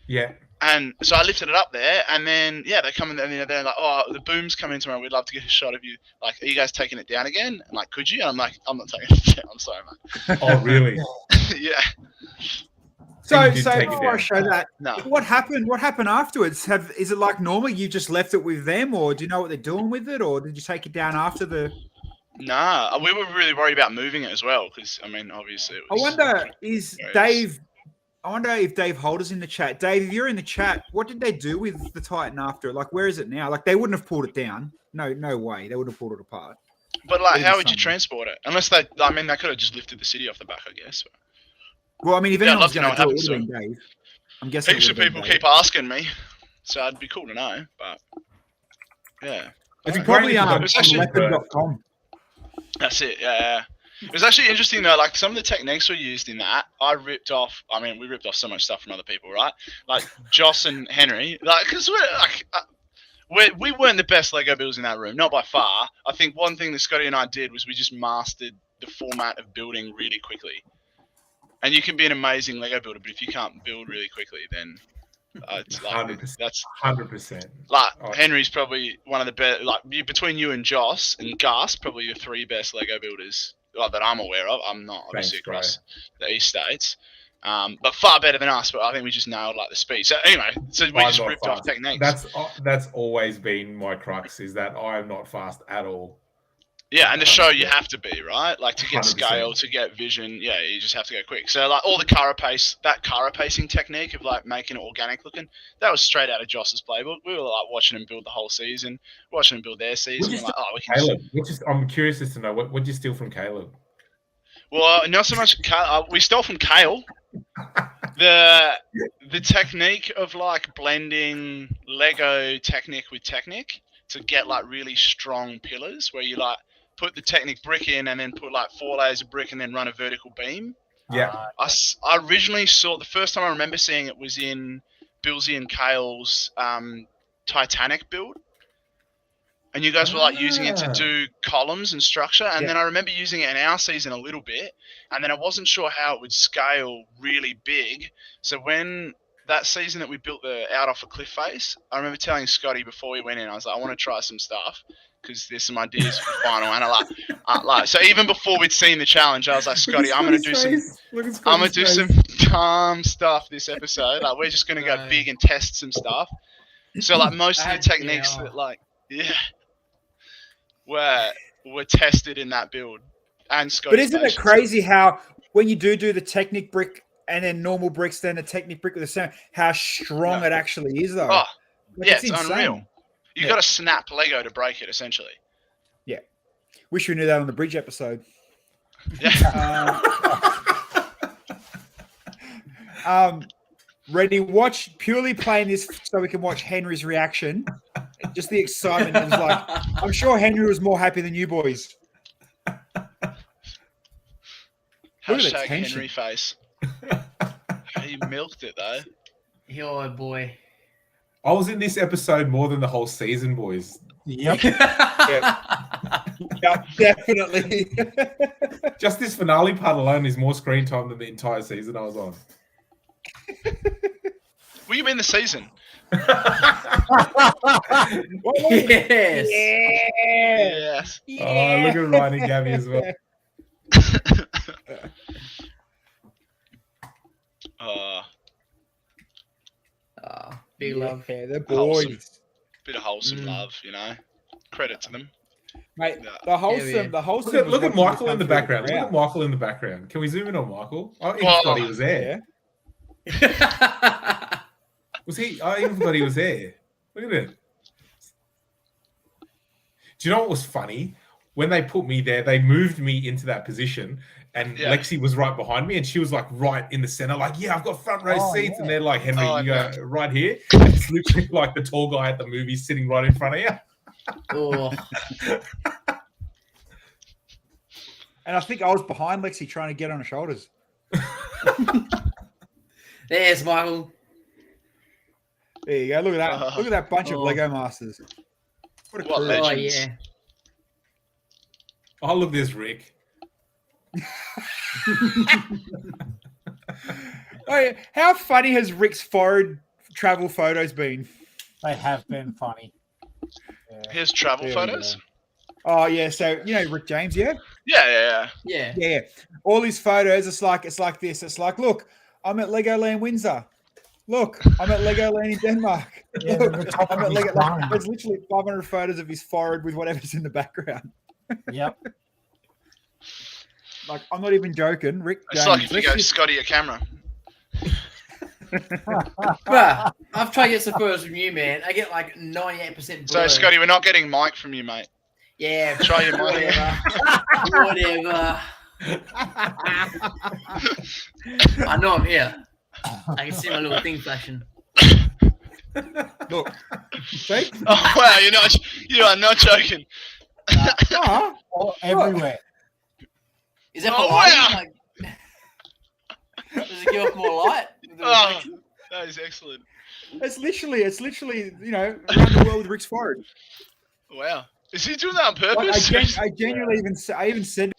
Yeah. And so I lifted it up there, and then they come in and they're like, "Oh, the boom's coming tomorrow. We'd love to get a shot of you. Like, are you guys taking it down again?" And like, "Could you?" And I'm like, "I'm not taking it down. I'm sorry, mate." Oh, really? Yeah. So before I show that, No. what happened? What happened afterwards? Is it like normal? You just left it with them, or do you know what they're doing with it, or did you take it down after the? Nah, we were really worried about moving it as well because obviously. It was I wonder if Dave Holder's in the chat. Dave, if you're in the chat, what did they do with the Titan after? Like, where is it now? Like, they wouldn't have pulled it down. No way. They would have pulled it apart. But like, how would you transport it? Unless they could have just lifted the city off the back, I guess. Well, I mean, if anyone's I'd love going to to know do what it, it would happens have been Dave. I'm guessing heaps of people keep asking me, so it'd be cool to know. But yeah, it's probably on actually weapon.com. That's it. Yeah. It was actually interesting though. Like some of the techniques we used in that, we ripped off so much stuff from other people, right? Like Joss and Henry, like because we weren't the best Lego builders in that room, not by far. I think one thing that Scotty and I did was we just mastered the format of building really quickly. And you can be an amazing Lego builder, but if you can't build really quickly, then it's like 100%. that's 100%. Like Henry's probably one of the best. Like between you and Joss and Gus, probably your three best Lego builders that I'm aware of. I'm not obviously across the East States, but far better than us. But I think we just nailed like the speed. So anyway, we just ripped off techniques. That's always been my crux, is that I am not fast at all. Yeah, and to show you have to be, right? Like to get 100%. scale, to get vision, you just have to go quick. So like all the carapacing technique of like making it organic looking, that was straight out of Joss's playbook. We were like watching him build the whole season, watching him build their season. We're like, we can Caleb, I'm curious as to know what did you steal from Caleb? Well, not so much. We stole from Kale. The technique of like blending Lego Technic with Technic to get like really strong pillars, where you like put the Technic brick in and then put like 4 layers of brick and then run a vertical beam. Yeah. I originally saw, the first time I remember seeing it was in Bilsy and Kale's Titanic build. And you guys were like using it to do columns and structure. And then I remember using it in our season a little bit. And then I wasn't sure how it would scale really big. So when that season that we built the out off a cliff face, I remember telling Scotty before we went in, I was like, I want to try some stuff because there's some ideas for the final. And so even before we'd seen the challenge, I was like, Scotty, I'm gonna do some calm stuff this episode. Like we're just gonna go big and test some stuff. So like most of the techniques that like were tested in that build. And Scotty. But isn't it crazy how when you do the Technic brick and then normal bricks, then the Technic brick with the same, how strong it actually is though? Oh, like, it's unreal. You got to snap Lego to break it, essentially. Yeah. Wish we knew that on the bridge episode. Yeah. Ready? Watch purely playing this so we can watch Henry's reaction. Just the excitement. It was like, I'm sure Henry was more happy than you boys. Hashtag Henry face. He milked it though. Oh boy. I was in this episode more than the whole season, boys. Yep. Yeah, definitely. Just this finale part alone is more screen time than the entire season I was on. Were you in the season? Yes. Yes. Oh, look at Ryan and Gabby as well. Big love. Yeah, the boys. Bit of wholesome love, you know. Credit to them. Mate, the wholesome. Look at Michael in the background. Look at Michael in the background. Can we zoom in on Michael? I even forgot he was there. Was he? I even forgot he was there. Look at it. Do you know what was funny? When they put me there, they moved me into that position, and Lexi was right behind me, and she was like right in the center, like, yeah, I've got front row seats, and they're like, Henry, you go right here. And it's literally like the tall guy at the movie sitting right in front of you. Oh. And I think I was behind Lexi trying to get on her shoulders. There's Michael. There you go. Look at that. Look at that bunch of Lego Masters. What a crew. Oh, yeah. Oh, look, there's Rick. Oh, how funny has Rick's forward travel photos been? They have been funny. His travel photos? Oh, yeah. So, you know, Rick James, yeah? Yeah. All his photos, it's like this. It's like, look, I'm at Legoland Windsor. Look, I'm at Legoland in Denmark. Yeah, Look, I'm at Legoland. There's literally 500 photos of his forehead with whatever's in the background. Yep. Like, I'm not even joking. Rick It's James. like if you go Scotty a camera. Bruh, I've tried to get some photos from you, man. I get like 98% blur. So, Scotty, we're not getting Mike from you, mate. Yeah. Try your mic. Whatever. I know I'm here. I can see my little thing flashing. Look. See? Oh, wow, you are not joking. Everywhere. Is that Oh, for lighting? wow. Like, does it give off more light? Oh, that is excellent. It's literally, you know, around the world with Rick's forehead. Wow. Is he doing that on Like, purpose? I genuinely even said,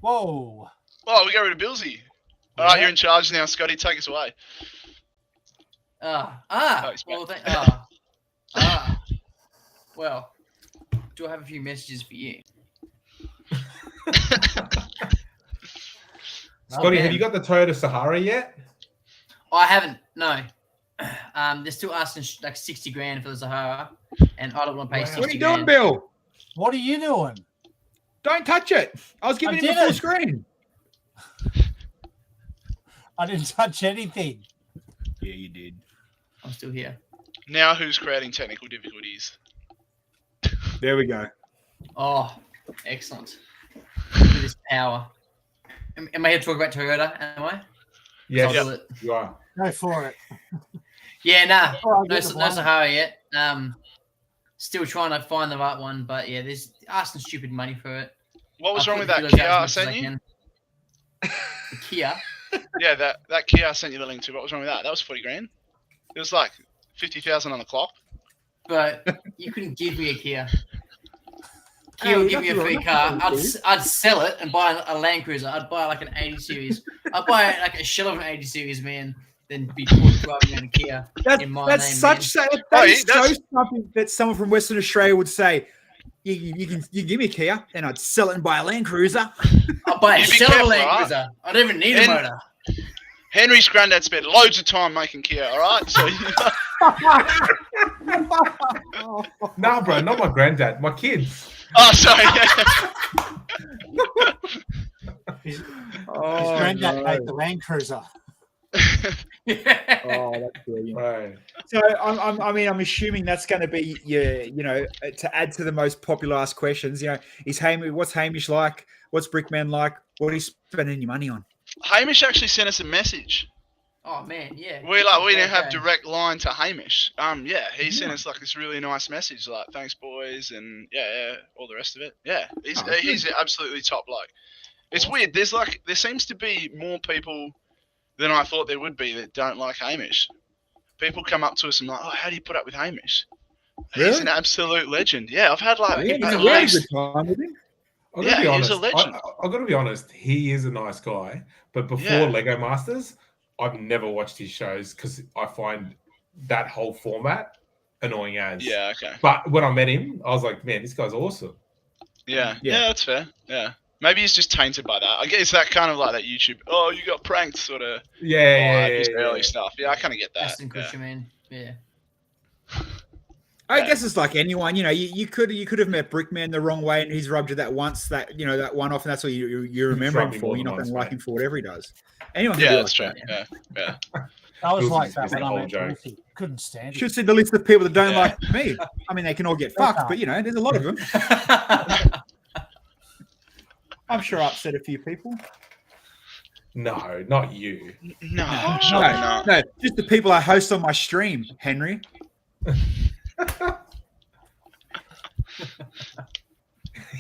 Whoa. Oh, we go rid of Bilsy. All right, you're in charge now, Scotty. Take us away. Well, do I have a few messages for you? Scotty, have you got the Toyota Sahara yet? I haven't. No. They're still asking like 60 grand for the Sahara, and I don't want to pay 60 what are you grand. doing, Bill? What are you doing? Don't touch it. I was giving him the full screen. I didn't touch anything. Yeah, you did. I'm still here. Now who's creating technical difficulties? There we go. Oh, excellent. Look at this power. Am I here to talk about Toyota? Am I? Yes, I'll do it. you are. Go for it. Yeah, nah. Oh, No, get the no one. Sahara yet. Still trying to find the right one, but yeah, there's asking stupid money for it. What was I'll wrong put with the that kilos Kia out I as much as sent you? can. The Kia. Yeah, that Kia I sent you the link to. What was wrong with that? That was 40 grand. It was like 50,000 on the clock. But you couldn't give me a Kia. Hey, Kia would give me a nothing free wrong, car. nothing wrong, I'd sell it and buy a Land Cruiser. I'd buy like an 80 series. I'd buy like a shell of an 80 series, man. Then be driving around a Kia in my That's name, such man. that is so something that someone from Western Australia would say. You can give me a Kia, and I'd sell it and buy a Land Cruiser. I'd buy a You be shell of a careful, Land right? Cruiser. I don't even need a motor. Henry's granddad spent loads of time making Kia, all right? So Nah, bro, not my granddad. My kids. oh, sorry. His Oh, granddad no. made the Land Cruiser. Oh, that's brilliant. Right. So I'm assuming that's going to be to add to the most popular asked questions. Is Hamish? What's Hamish like? What's Brickman like? What are you spending your money on? Hamish actually sent us a message. Oh man, yeah. We now have Okay. direct line to Hamish. He sent us like this really nice message, like thanks boys, and all the rest of it. Yeah, he's absolutely top bloke. It's weird. There seems to be more people than I thought there would be that don't like Hamish. People come up to us and like, oh, how do you put up with Hamish? Really? He's an absolute legend. Yeah, I've had like We at had a least. good time with him. I've got to be Yeah, honest. he's a legend. I've got to be honest. He is a nice guy, but before Lego Masters, I've never watched his shows because I find that whole format annoying as. Yeah, okay. But when I met him, I was like, man, this guy's awesome. Yeah, that's fair. Yeah. Maybe he's just tainted by that. I guess that kind of like that YouTube, oh, you got pranked sort of early stuff. Yeah, I kind of get that. Aston Kutcher, man. Yeah. I guess it's like anyone, you could have met Brickman the wrong way and he's rubbed you that once, that one off, and that's what you remember him for. You're not going to like him for whatever he does. Anyone can do that's true. that. Yeah. I was Bilsy like is that the when I whole met joke. Bilsy. Couldn't stand Should it. see the list of people that don't like me. I mean, they can all get fucked, but there's a lot of them. I'm sure I upset a few people. No, not you. No, surely not. No, just the people I host on my stream, Henry.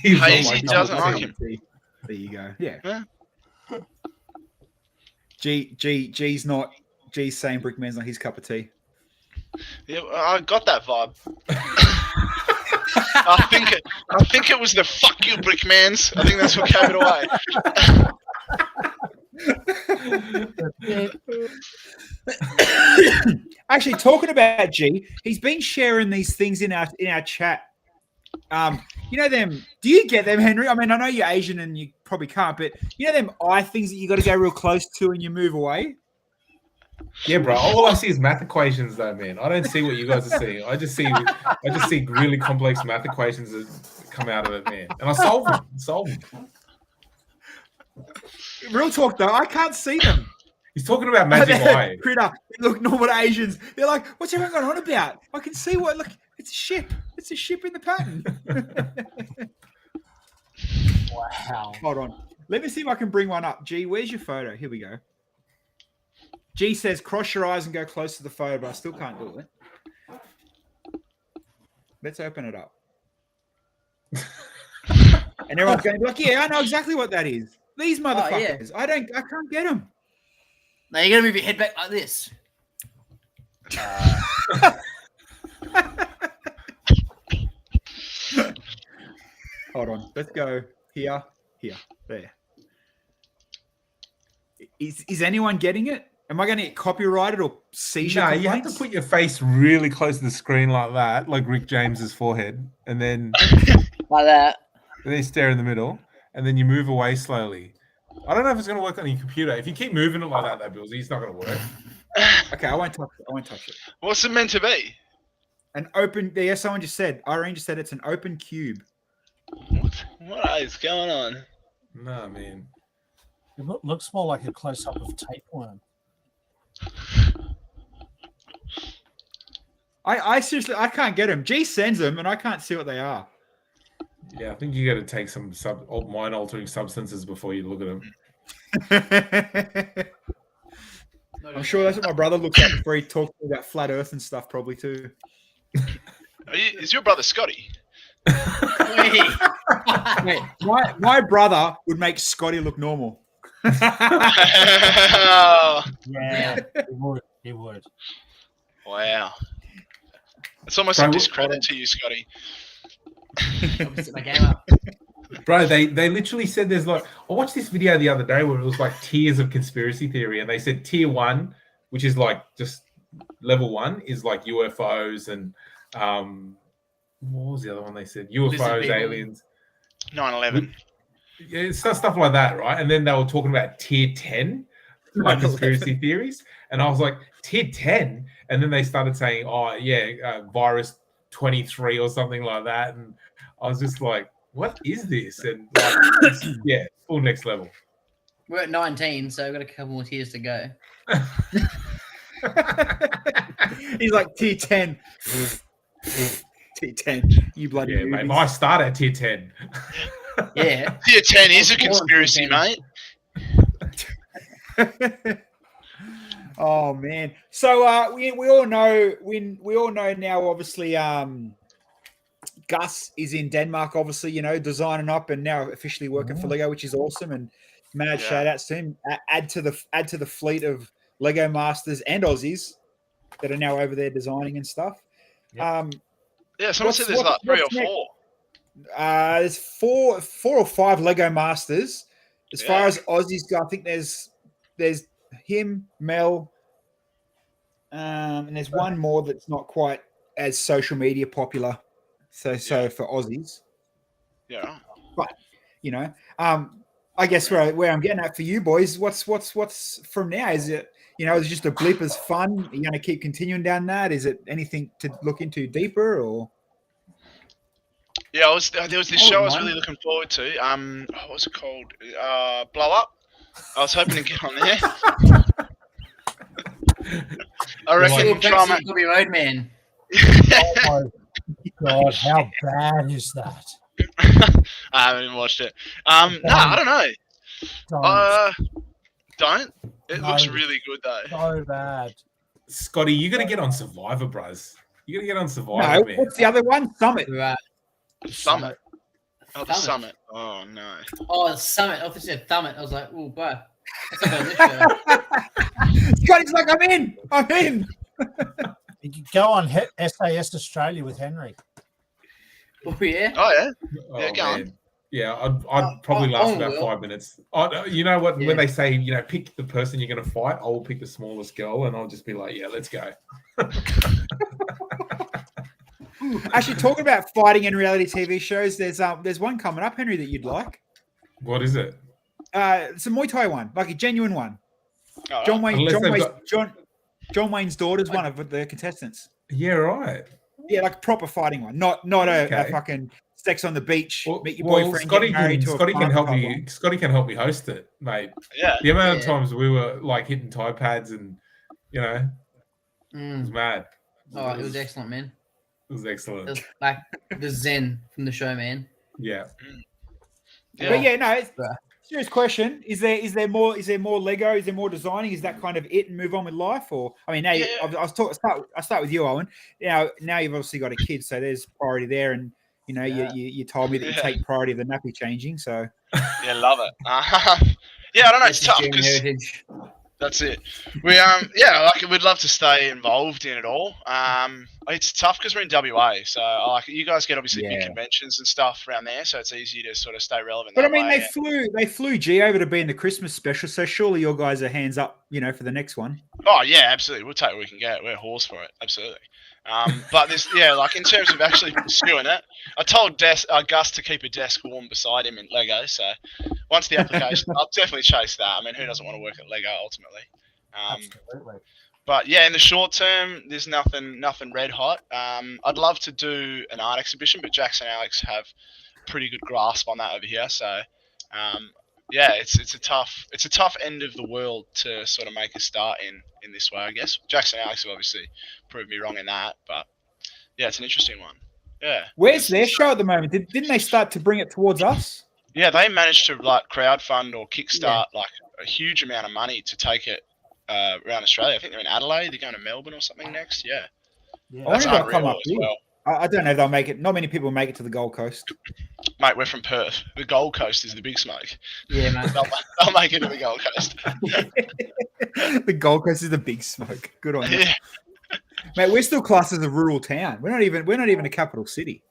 He's not Hazy my doesn't cup of like tea. him. There you go. Yeah. Yeah. G's saying Brickman's not his cup of tea. Yeah, I got that vibe. I think it was the fuck you, Brickmans. I think that's what gave it away. Actually, talking about G, he's been sharing these things in our chat. You know them? Do you get them, Henry? I mean, I know you're Asian and you probably can't, but you know them eye things that you got to go real close to and you move away. Yeah, bro. All I see is math equations, though, man. I don't see what you guys are seeing. I just see really complex math equations that come out of it, man. And I solve them. Real talk though, I can't see them. He's talking about magic eye. Critter, they look normal to Asians. They're like, what's everyone going on about? I can see what. Look, it's a ship. It's a ship in the pattern. Wow. Hold on. Let me see if I can bring one up. G, where's your photo? Here we go. G says, cross your eyes and go close to the photo, but I still can't do it. Let's open it up. And everyone's going to be like, yeah, I know exactly what that is. These motherfuckers. I can't get them. Now you're gonna move your head back like this. Hold on. Let's go here, there. Is anyone getting it? Am I going to get copyrighted or seizure No, complaints? you have to put your face really close to the screen like that, like Rick James's forehead, and then Like that. and then you stare in the middle, and then you move away slowly. I don't know if it's going to work on your computer. If you keep moving it like that, though, Bilsy, it's not going to work. Okay, I won't touch it. What's it meant to be? An open. Yeah, someone just said. Irene just said it's an open cube. What is going on? No, man. It looks more like a close-up of tapeworm. I seriously, I can't get them. G sends them, and I can't see what they are. Yeah, I think you got to take some mind-altering substances before you look at them. I'm sure that's what my brother looks at before he talks about flat Earth and stuff, probably too. Is your brother Scotty? Mate, my brother would make Scotty look normal. Yeah, he would. Wow. It's almost a discredit to you, Scotty. I'll set my game up. Bro, they literally said there's like, I watched this video the other day where it was like tiers of conspiracy theory, and they said tier 1, which is like just level 1, is like UFOs and what was the other one they said? UFOs, aliens. 9/11. Yeah, stuff like that, right? And then they were talking about tier 10, like conspiracy theories. And I was like, tier 10? And then they started saying, oh, yeah, virus 23 or something like that. And I was just like, what is this? And like, yeah, full next level. We're at 19, so we've got a couple more tiers to go. He's like tier 10. Tier 10. You bloody mate. I start at tier 10. Yeah. Tier 10 is a conspiracy, mate. Oh man. So we all know now obviously Gus is in Denmark, obviously, designing up and now officially working for Lego, which is awesome, and mad shout outs to him. Add to the fleet of Lego Masters and Aussies that are now over there designing and stuff. Yep. Someone said there's like 3 or 4. There's four or 5 Lego Masters. As far as Aussies go, I think there's him, Mel, and there's one more that's not quite as social media popular. So for Aussies. Yeah. But I guess where I'm getting at for you boys, what's from now? Is it is it just a blip as fun? Are you going to keep continuing down that? Is it anything to look into deeper or? Yeah, there was this show I was really looking forward to. What was it called? Blow Up. I was hoping to get on there. I reckon Bobby Roadman. Oh my God, how bad is that? I haven't even watched it. No, I don't know. Don't. It looks really good though. So bad. Scotty, you got to get on Survivor, bros. You got to get on Survivor, man. What's the other one? Summit. Right. Summit. Oh, the Summit. Oh, no. Oh, the Summit. I thought you said Thummit. I was like, oh, bro. That's like a show. Scotty's like, I'm in. You could go on SAS Australia with Henry. Oh, yeah? Oh, yeah? Oh, go on. Yeah, I'd probably last about 5 minutes. You know what? Yeah. When they say, pick the person you're going to fight, I will pick the smallest girl, and I'll just be like, yeah, let's go. Actually, talking about fighting in reality TV shows, there's one coming up, Henry, that you'd like. What is it? It's a Muay Thai one, like a genuine one. Oh, John Wayne's daughter's one of the contestants. Yeah, right. Yeah, like a proper fighting one, not a fucking sex on the beach. Meet your boyfriend. Scotty can help me. Scotty can help me host it, mate. Yeah. The amount of times we were like hitting Thai pads and it was mad. Oh, it was excellent, man. It was excellent. It was like the Zen from the show, man. Yeah. But it's serious question. Is there more Lego? Is there more designing? Is that kind of it and move on with life? Or now I'll start with you, Owen. Now you've obviously got a kid, so there's priority there, and you told me that you take priority of the nappy changing. So yeah, love it. Yeah, I don't know. It's tough because that's it. We'd love to stay involved in it all. It's tough because we're in WA, so you guys get obviously big conventions and stuff around there, so it's easy to sort of stay relevant. But they flew G over to be in the Christmas special, so surely your guys are hands up, for the next one. Oh yeah, absolutely. We'll take what we can get. We're a horse for it, absolutely. But this, in terms of actually pursuing it, I told Gus to keep a desk warm beside him in Lego. So once the application, I'll definitely chase that. Who doesn't want to work at Lego ultimately? Absolutely. But yeah, in the short term, there's nothing red hot. I'd love to do an art exhibition, but Jackson and Alex have pretty good grasp on that over here. So it's a tough end of the world to sort of make a start in this way, I guess. Jackson and Alex have obviously proved me wrong in that, but yeah, it's an interesting one. Yeah. Where's their show at the moment? Didn't they start to bring it towards us? Yeah, they managed to crowdfund or kickstart a huge amount of money to take it around Australia. I think they're in Adelaide. They're going to Melbourne or something next. Yeah. I wonder if they'll come up here. Well. I don't know if they'll make it. Not many people make it to the Gold Coast. Mate, we're from Perth. The Gold Coast is the big smoke. Yeah, mate. They'll make it to the Gold Coast. The Gold Coast is the big smoke. Good on you. Yeah. Mate, we're still classed as a rural town. We're not even a capital city.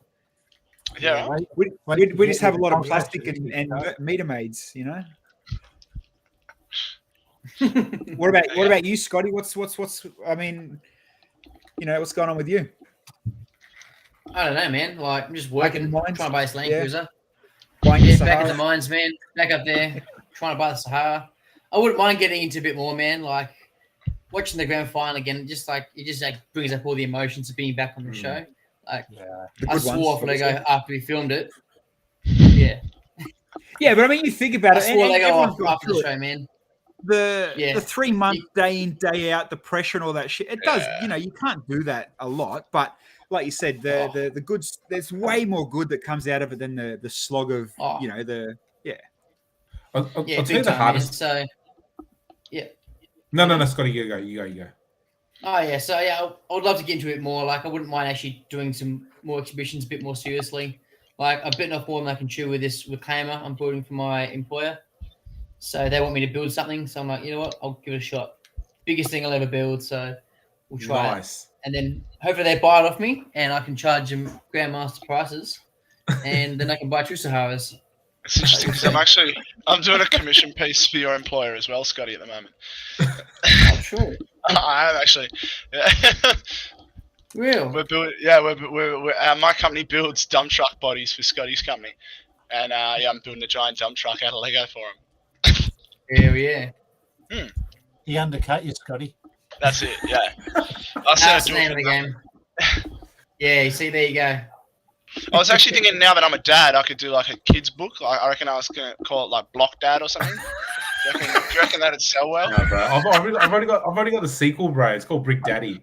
Yeah. We just have a lot of plastic and meter maids, you know. What about you, Scotty? What's I mean, you know, what's going on with you? I don't know, man. Like, I'm just working, trying to buy this Land Cruiser. Back in the mines, man. Back up there, trying to buy the Sahara. I wouldn't mind getting into a bit more, man. Like, watching the grand final again, it just brings up all the emotions of being back on the show. Like, I swore off Lego after we filmed it. Yeah. Yeah, but I mean, you think about it. I swore Lego off after the show, man. The 3 month day in, day out, the pressure and all that shit. It does, you know, you can't do that a lot, but like you said, the goods, there's way more good that comes out of it than the slog of, you know, I'll tell you the hardest. Man, so, yeah. No, Scotty, you go. Oh, yeah. So, yeah, I would love to get into it more. Like, I wouldn't mind actually doing some more exhibitions a bit more seriously. Like, I've bitten off more than I can chew with this reclaimer I'm building for my employer. So they want me to build something. So I'm like, you know what? I'll give it a shot. Biggest thing I'll ever build. So we'll try it. And then hopefully they buy it off me and I can charge them Grandmaster prices. And then I can buy 2 Saharas. It's interesting because I'm doing a commission piece for your employer as well, Scotty, at the moment. Oh, sure. I am actually. Yeah. Real? We're building. Yeah, we're my company builds dump truck bodies for Scotty's company, and I'm building a giant dump truck out of Lego for him. Yeah. He undercut you, Scotty. That's it. Yeah. That's the name of the game. Yeah. You see, there you go. I was actually thinking now that I'm a dad, I could do like a kid's book. Like, I reckon I was gonna call it like Block Dad or something. Do you reckon that'd sell well? No, bro. I've already got the sequel, bro. It's called Brick Daddy.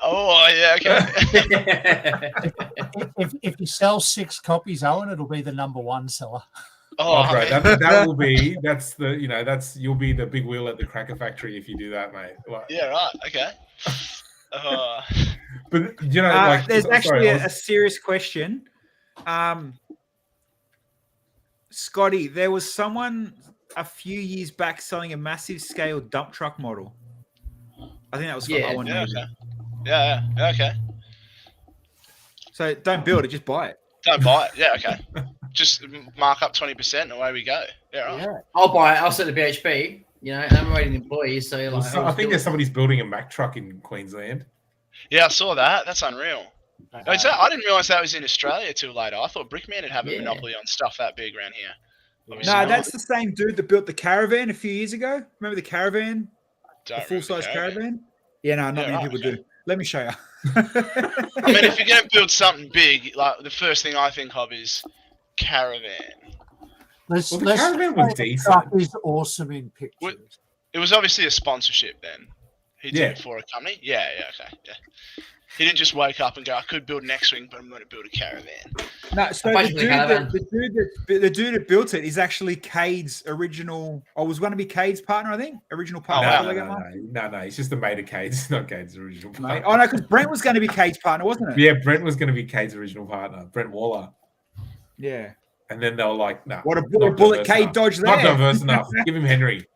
Oh yeah, okay. if you sell 6 copies, Owen, it'll be the #1 seller. Oh, bro, that will be. That's the you'll be the big wheel at the cracker factory if you do that, mate. Like, yeah, right. Okay. But you know, like, there's actually a serious question. Scotty, there was someone a few years back selling a massive scale dump truck model. I think that was for Owen. Yeah, okay. So don't build it, just buy it. Don't buy it. Yeah, okay. Just mark up 20% and away we go. Yeah, right. Yeah. I'll buy it. I'll set the BHP, you know, and I'm waiting employees. So like, I think there's somebody's building a Mack truck in Queensland. Yeah, I saw that. That's unreal. I didn't realise that was in Australia till later. I thought Brickman would have a monopoly on stuff that big around here. Obviously no, that's the same dude that built the caravan a few years ago. Remember the caravan? The full-size caravan? Yeah, no, not many people do. Let me show you. I mean, if you're going to build something big, like the first thing I think of is caravan. The caravan was decent. Is awesome in pictures. It was obviously a sponsorship then. He did it for a company. Yeah, okay. Yeah. He didn't just wake up and go, I could build an X-Wing, but I'm going to build a caravan. No, so the dude that built it is actually Cade's original, or was going to be Cade's partner, I think. Original partner. No, he's just the mate of Cade's, not Cade's original partner. Oh, no, because Brent was going to be Cade's partner, wasn't it? Yeah, Brent was going to be Cade's original partner, Brent Waller. Yeah. And then they were like, no. What a bullet Cade dodged there. Not diverse enough. Give him Henry.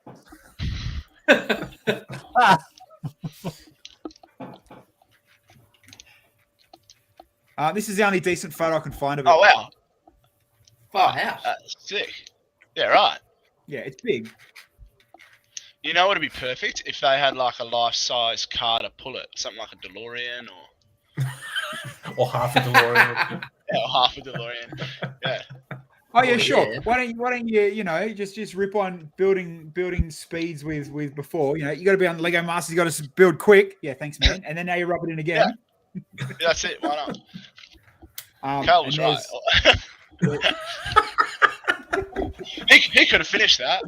This is the only decent photo I can find of it. Oh, wow. Wow. Sick. Yeah, right. Yeah, it's big. You know what would be perfect? If they had like a life-size car to pull it. Something like a DeLorean or... or half a DeLorean. Yeah, or half a DeLorean. Yeah. Oh yeah, sure. Yeah. Why don't you just rip on building speeds with before, you know, you got to be on Lego Masters, you got to build quick. Yeah, thanks, man. And then now you rub it in again. Yeah, that's it. Why not? Carl was right. he could have finished that.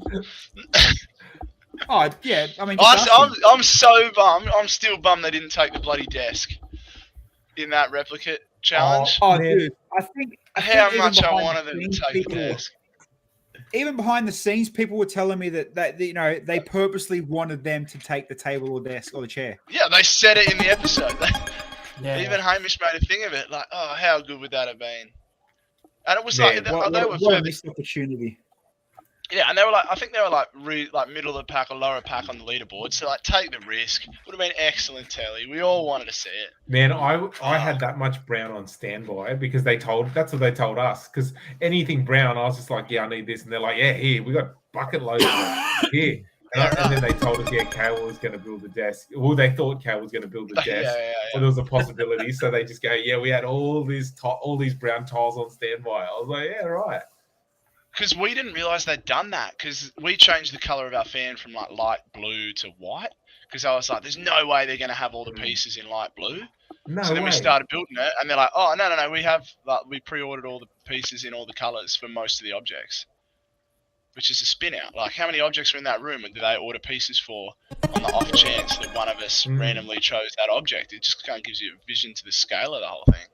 Oh yeah, I mean, I'm so bummed. I'm still bummed they didn't take the bloody desk in that replicate challenge. Oh dude, I think how much I wanted them to take the desk. even behind the scenes, people were telling me that they purposely wanted them to take the table or desk or the chair. Yeah, they said it in the episode. Yeah. Even Hamish made a thing of it. Like, oh, how good would that have been? And it was Man, like they What were a further. missed opportunity. Yeah, and they were like, I think they were like middle of the pack or lower pack on the leaderboard. So like, take the risk. Would have been excellent telly. We all wanted to see it. Man, I had that much brown on standby because that's what they told us. Because anything brown, I was just like, yeah, I need this, and they're like, yeah, here we got bucket loads of it. Here. And then they told us, yeah, Kale was going to build the desk. Well, they thought Kale was going to build the desk. Yeah. So there was a possibility. So they just go, yeah, we had all these brown tiles on standby. I was like, yeah, right. Because we didn't realise they'd done that. Because we changed the colour of our fan from like light blue to white. Because I was like, there's no way they're going to have all the pieces in light blue. No So then way. we started building it, and they're like, oh, no, we pre-ordered all the pieces in all the colours for most of the objects. Which is a spin out. Like, how many objects were in that room and did they order pieces for on the off chance that one of us randomly chose that object? It just kind of gives you a vision to the scale of the whole thing.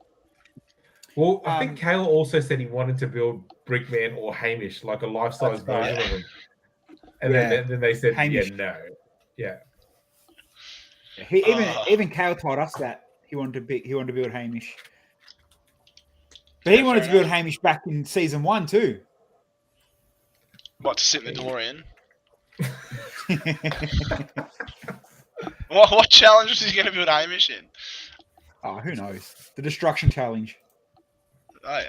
Well, I think Kale also said he wanted to build Brickman or Hamish, like a life-size version of him. And then they said, Hamish. yeah, no. Yeah. Even Kale told us that he wanted to build Hamish. But he wanted to build Hamish back in season 1 too. What, to sit in the DeLorean? What challenge is he going to build Hamish in? Oh, who knows? The destruction challenge. Oh,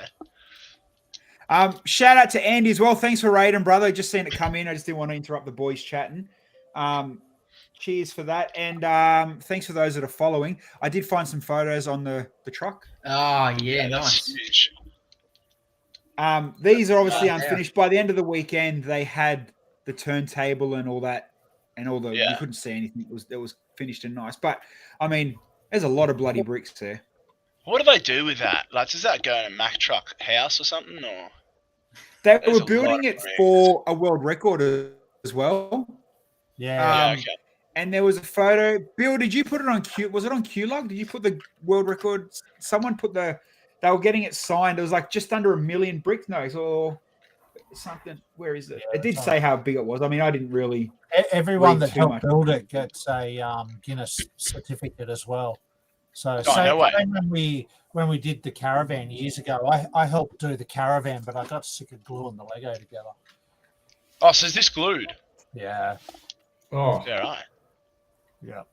yeah. Shout out to Andy as well. Thanks for raiding, brother. Just seen it come in. I just didn't want to interrupt the boys chatting. Cheers for that. And thanks for those that are following. I did find some photos on the truck. Oh, yeah, That's nice. huge. These are obviously unfinished. By the end of the weekend, they had the turntable and all that, and all the you couldn't see anything. It was finished and nice. But I mean, there's a lot of bloody bricks there. What do they do with that? Like, does that go in a Mack truck house or something? Or They There's were a building lot of it bricks. for a world record as well. Yeah. okay. And there was a photo. Bill, did you put it on Q? Was it on QLog? Did you put the world record? Someone put they were getting it signed. It was like just under 1 million brick notes or something. Where is it? It did say how big it was. I mean, I didn't really. Everyone that too helped much. build it gets a Guinness certificate as well. So, no way. when we did the caravan years ago, I helped do the caravan, but I got sick of gluing the Lego together. Oh, so is this glued? Yeah. Oh, Yeah, right. Yeah.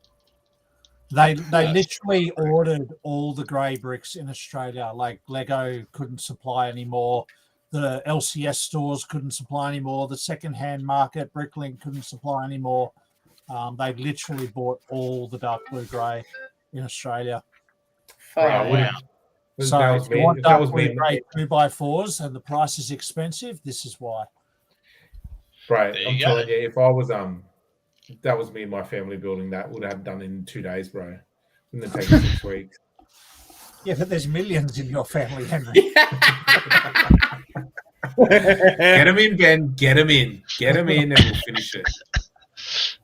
They literally ordered all the grey bricks in Australia. Like Lego couldn't supply anymore. The LCS stores couldn't supply anymore. The second-hand market, Bricklink, couldn't supply anymore. They literally bought all the dark blue grey in Australia. Far Wow. So if you want dark blue grey 2x4s and the price is expensive, this is why. Right. There I'm you go. telling you, if I was that was me and my family building that, would have done in 2 days, bro. Wouldn't have taken 6 weeks. Yeah, but there's millions in your family, Henry. Get him in, Ben. Get him in. Get him in, and we'll finish it.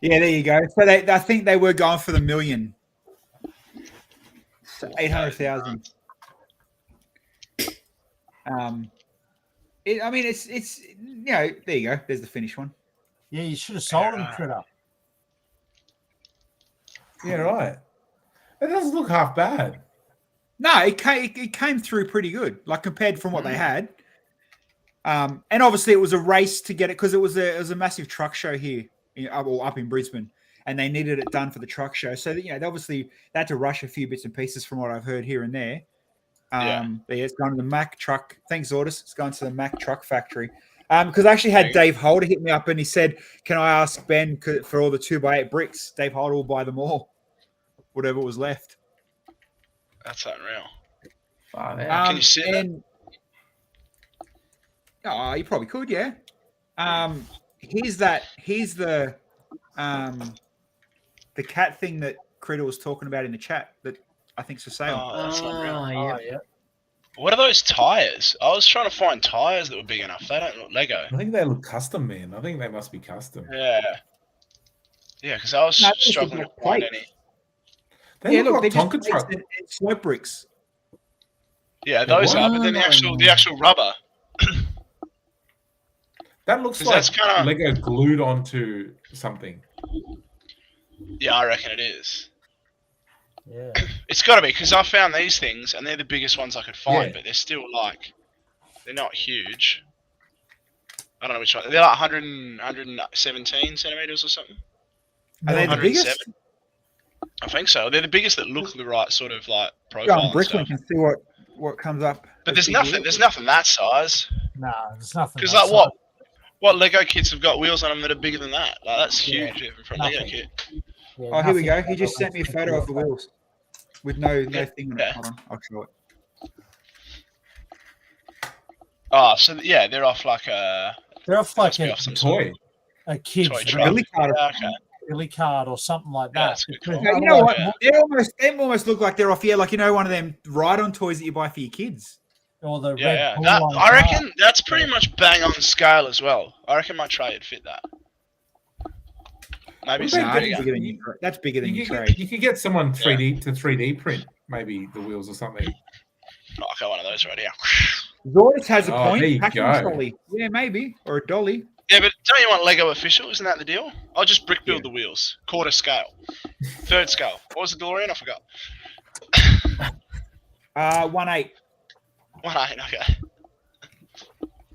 Yeah, there you go. So I think they were going for the million. So 800,000. It's there you go. There's the finished one. Yeah, you should have sold them, Critter. Yeah, right. It doesn't look half bad. No, it came through pretty good, like compared from what they had. And obviously it was a race to get it because it was a massive truck show here up in Brisbane, and they needed it done for the truck show. So that, they had to rush a few bits and pieces from what I've heard here and there. But it's going to the Mack truck. Thanks, Ordis. It's going to the Mack truck factory. Because I actually had Dave Holder hit me up and he said, "Can I ask Ben for all the 2x8 bricks?" Dave Holder will buy them all, whatever was left. That's unreal. Wow, Can you see that? Oh, you probably could, yeah. Here's the cat thing that Critter was talking about in the chat that I think's for sale. Oh, that's unreal. Yeah. What are those tires? I was trying to find tires that were big enough. They don't look Lego. I think they look custom, man. I think they must be custom. Yeah. Yeah, because I was struggling to find any. They look like they're Tonka just truck. slope bricks. Yeah, those are, but then the actual rubber. That looks 'Cause like that's kinda- Lego glued onto something. Yeah, I reckon it is. Yeah. It's got to be, because I found these things, and they're the biggest ones I could find, Yeah. but they're still like, they're not huge. I don't know which one. They're like 117 centimeters or something. Are they the 107? biggest? I think so. They're the biggest that look the right sort of like Go profile on and Bricklink stuff. and see what comes up. But as there's big nothing. wheels. There's nothing that size. No, there's nothing. Because that like what Lego kits have got wheels on them that are bigger than that? Like that's Yeah, huge even for a Lego nothing. kit. Yeah, Oh, here we nothing go. He just sent me a photo of the wheels with no thing on it. Yeah. Hold on, I'll show it. Oh, so yeah, they're off like a. They're off like must be a, off some sort Toy. of a kid's toy A truck. Billy card. Yeah, okay. Billy card or something like Yeah, that. that's good Because call. Yeah, you know what? Yeah. They almost look like they're off. Yeah, like one of them ride-on toys that you buy for your kids. Or the Yeah, red yeah. Bull That, ones I are. reckon that's pretty much bang on scale as well. I reckon my tray would fit that. Maybe Nah, some that's bigger. bigger than you. That's bigger than You you could, trade. you could get someone 3D print maybe the wheels or something. Oh, I got one of those right here. Zoidus has a Oh, point. there you Packing go. trolley. Yeah, maybe or a dolly. Yeah, but don't you want Lego official? Isn't that the deal? I'll just brick build the wheels. Quarter scale. Third scale. What was the DeLorean? I forgot. 1/8. 1/8, okay.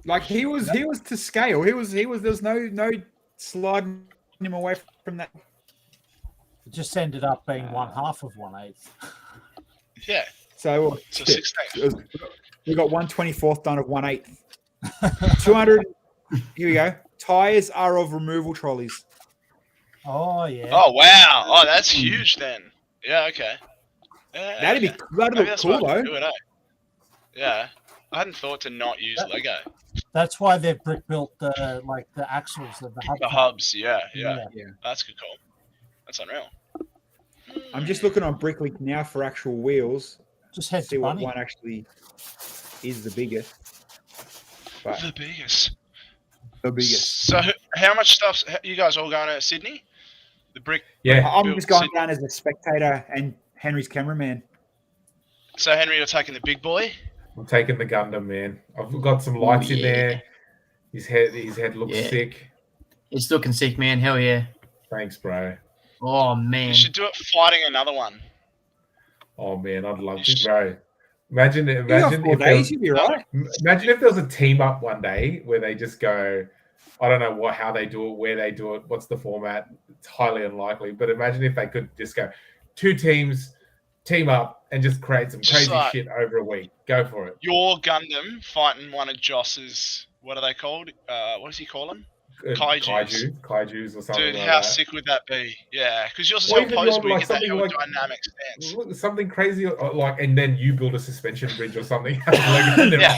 Like he was to scale. He was. There's no sliding him away from that. It just ended up being 1/2 of 1/8. Yeah. So, So 16. we got 1/24 done of 1/8. 200. Here we go. Tires are of removal trolleys. Oh yeah. Oh, wow. Oh, that's huge then. Yeah, okay. Yeah, That'd okay. look Maybe that's cool what I though. could do it, eh? Yeah. I hadn't thought to not use Lego. That's why they've brick built the axles of the hub. The hubs, yeah. Yeah. That's good call. That's unreal. I'm just looking on Bricklink now for actual wheels. Just head See to what Bunny. one actually is the biggest. But The biggest. the biggest. So, how much stuff? You guys all going to Sydney? The brick. Yeah. I'm built just going Sydney. down as a spectator and Henry's cameraman. So, Henry, you're taking the big boy? I'm taking the Gundam, man. I've got some lights in there. His head looks Yeah. sick. It's looking sick, man. Hell yeah. Thanks, bro. Oh You man. should do it fighting another one. Oh man, I'd love to, bro. Imagine You got 4 if there days, was, you'll be right. imagine if there was a team up one day where they just go, I don't know how they do it, where they do it, what's the format. It's highly unlikely, but imagine if they could just go 2 teams, team up, and just create some Just crazy like- shit over a week. Go for it. Your Gundam fighting one of Joss's. What are they called? What does he call them? Kaijus Kaijus or something Dude, like how that. sick would that be? Yeah, because yours is Or so even opposed on, where you like, get that something like- aerodynamic stance. Something crazy, like, and then you build a suspension bridge or something. Yeah,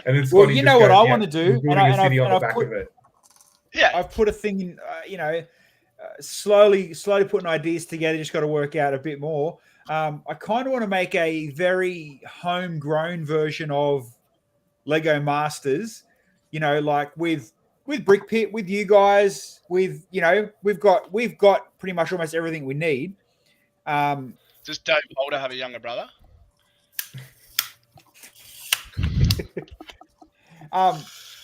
And then Well, Scotty you just know what goes, I yeah, want to do, we're building a city on the I've back put, of it. Yeah, I've put a thing in, slowly putting ideas together. Just got to work out a bit more. I kind of want to make a very homegrown version of Lego Masters. You know, like with Brick Pit, with you guys, with we've got pretty much almost everything we need. does Dave Holder have a younger brother?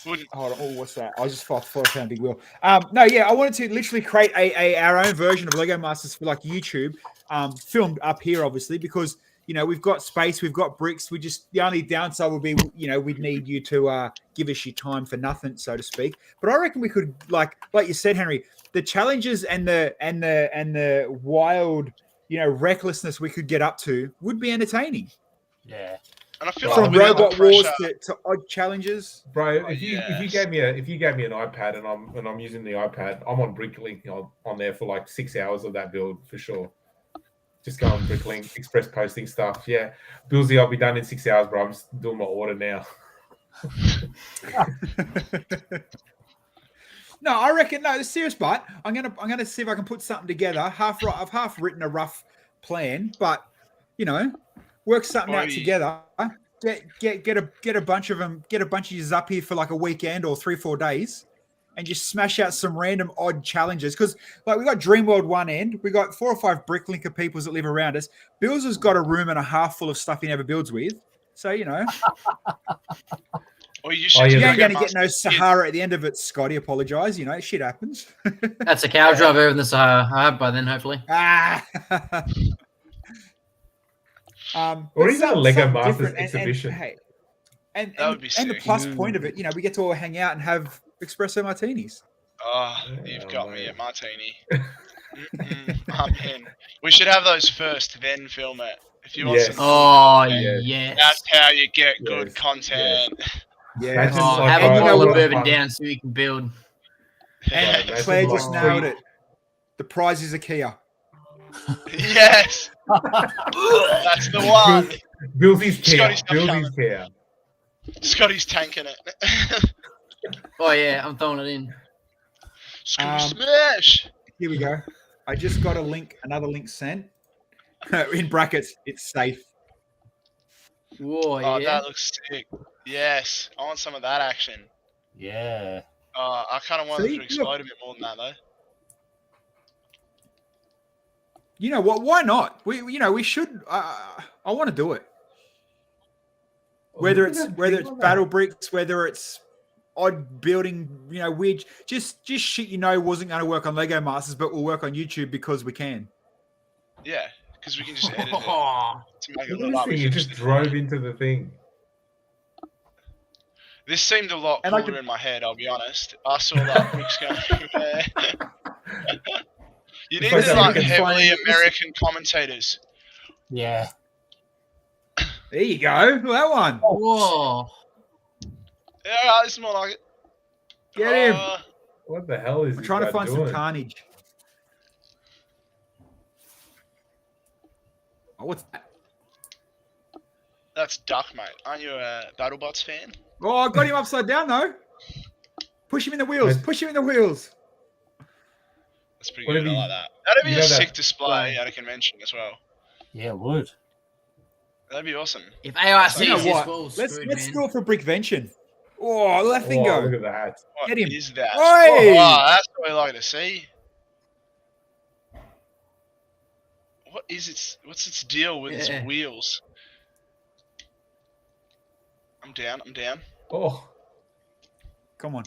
Wouldn't. Hold on. Oh, what's that? I just thought I found a big wheel. No, yeah, I wanted to literally create our own version of Lego Masters for like YouTube, filmed up here, obviously, because we've got space, we've got bricks. The only downside would be we'd need you to give us your time for nothing, so to speak. But I reckon we could like you said, Henry, the challenges and the wild recklessness we could get up to would be entertaining. Yeah. And I feel From like without the robot wars pressure- to odd challenges. Bro, Oh, if you yes. gave me an iPad and I'm using the iPad, I'm on Bricklink on there for like 6 hours of that build for sure. Just go on Bricklink, express posting stuff. Yeah, Bilsy, I'll be done in 6 hours, bro. I'm just doing my order now. No, I reckon no. It's serious, but I'm gonna see if I can put something together. I've half written a rough plan, but work something out Oi. together. Get a bunch of them. Get a bunch of you up here for like a weekend or 3-4 days, and just smash out some random odd challenges. Because like we got Dreamworld one end, we got 4 or 5 Bricklinker peoples that live around us. Bills has got a room and a half full of stuff he never builds with. So Or you Oh, should yeah, You the ain't going to get Masters no kids. Sahara at the end of it, Scotty. Apologise. You know, shit happens. That's a cow driver in the Sahara. I hope by then, hopefully. Ah. Or But even a some- Lego something Masters different. exhibition. Hey, and That would be and the sick. plus point of it, you know, we get to all hang out and have espresso martinis. Oh, Yeah, you've got me mate. at martini. I'm in. We should have those first, then film it. If you want Yes. some, Oh, Yes. yes. that's how you get good Yes, content. Yeah. Imagine Oh, like, have and a you know bottle of what? bourbon down so you can build. And Right, imagine Claire like just nailed free- it. The prize is a Kia. Yes, that's the one. Bilsy's care. Scotty's not Bilsy's care. Scotty's tanking it. Oh, yeah, I'm throwing it in. Scotty smash. Here we go. I just got another link sent. In brackets, it's safe. Whoa, Oh, yeah. that looks sick. Yes, I want some of that action. Yeah. I kind of want them See, to explode a bit more than that, though. You know what? Why not? We should. I want to do it. Whether it's battle bricks, whether it's odd building, weird, just shit wasn't going to work on Lego Masters, but will work on YouTube because we can. Yeah, because we can just edit it Oh, to make it Look look at like this we thing. You finished just it. drove into the thing. This seemed a lot And I cooler could- in my head, I'll be honest. I saw that bricks going everywhere. You need It's like to that like we can heavily find- American commentators. Yeah. There you go. That one. whoa. Yeah, alright, this is more like it. Get him. What the hell is I'm this trying to guy find doing? some carnage. Oh, what's that? That's Duck, mate. Aren't you a BattleBots fan? Oh, I got him upside down though. Push him in the wheels. Where's- Push him in the wheels. That's pretty What good. if I he- like that. That'd be you a know that- sick display at a convention as well. Yeah, it would. That'd be awesome. If ARC You know is what? well Let's screwed, let's man. do it for Brickvention. Oh, let that thing Oh, look go. at that. What Get him. is that? Oi! Oh, that's what we like to see. What is its? What's its deal with its Yeah. wheels? I'm down. I'm down. Oh, Come on.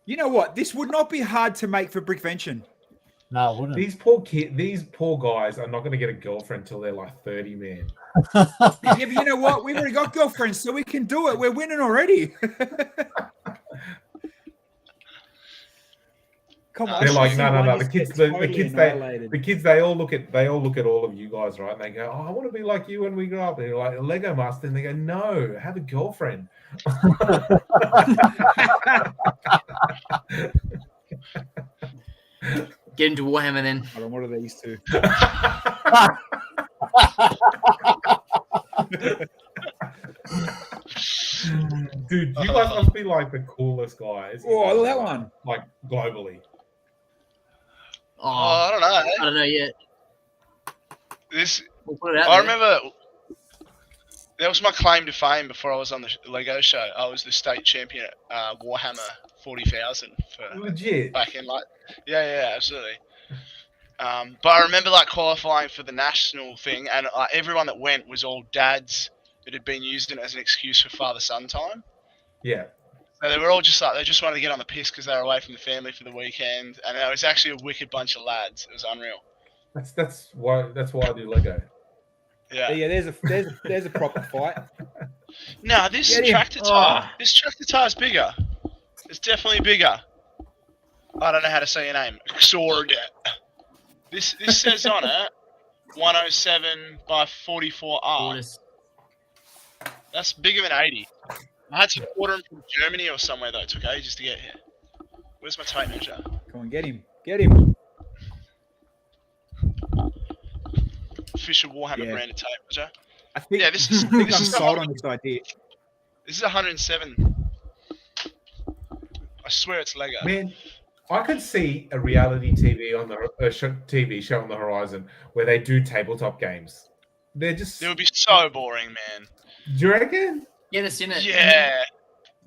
You know what? This would not be hard to make for Brickvention. No, it wouldn't. these poor guys are not going to get a girlfriend until they're like 30, man. Yeah, but you know what? We've already got girlfriends, so we can do it. We're winning already. Come on. They're like, this no. one The just kids, gets the totally kids, annihilated. the kids, they all look at all of you guys, right? And they go, "Oh, I want to be like you when we grow up." And you're like a Lego Master, and they go, "No, have a girlfriend." Get into Warhammer then. Hold on, what are these two? Dude, you guys must be like the coolest guys. Oh, look at that one. Like globally. Oh, Oh, I don't know. I don't know yet. This We'll put it out I there. remember. That was my claim to fame before I was on the Lego show. I was the state champion at Warhammer 40,000 for Legit. back in yeah, absolutely. But I remember qualifying for the national thing, and everyone that went was all dads that had been using it as an excuse for father-son time. Yeah. So they were all just they just wanted to get on the piss because they were away from the family for the weekend, and it was actually a wicked bunch of lads. It was unreal. That's why I do Lego. Yeah. Yeah, there's a proper fight. No, this Get him. tractor tire is bigger. It's definitely bigger. I don't know how to say your name. Xord. This says on it 107 by 44R. Orders. That's bigger than 80. I had to order them from Germany or somewhere though. It took ages to get here. Where's my tape measure? Come on, get him. Get him. Official Warhammer Yeah. branded tape measure. I think, Yeah, this is I think this I'm is sold on this idea. This is 107. I swear it's Lego. Man, I could see a reality TV on the TV show on the horizon where they do tabletop games. They're just. It would be so boring, man. Do you reckon? Get us in it. Yeah.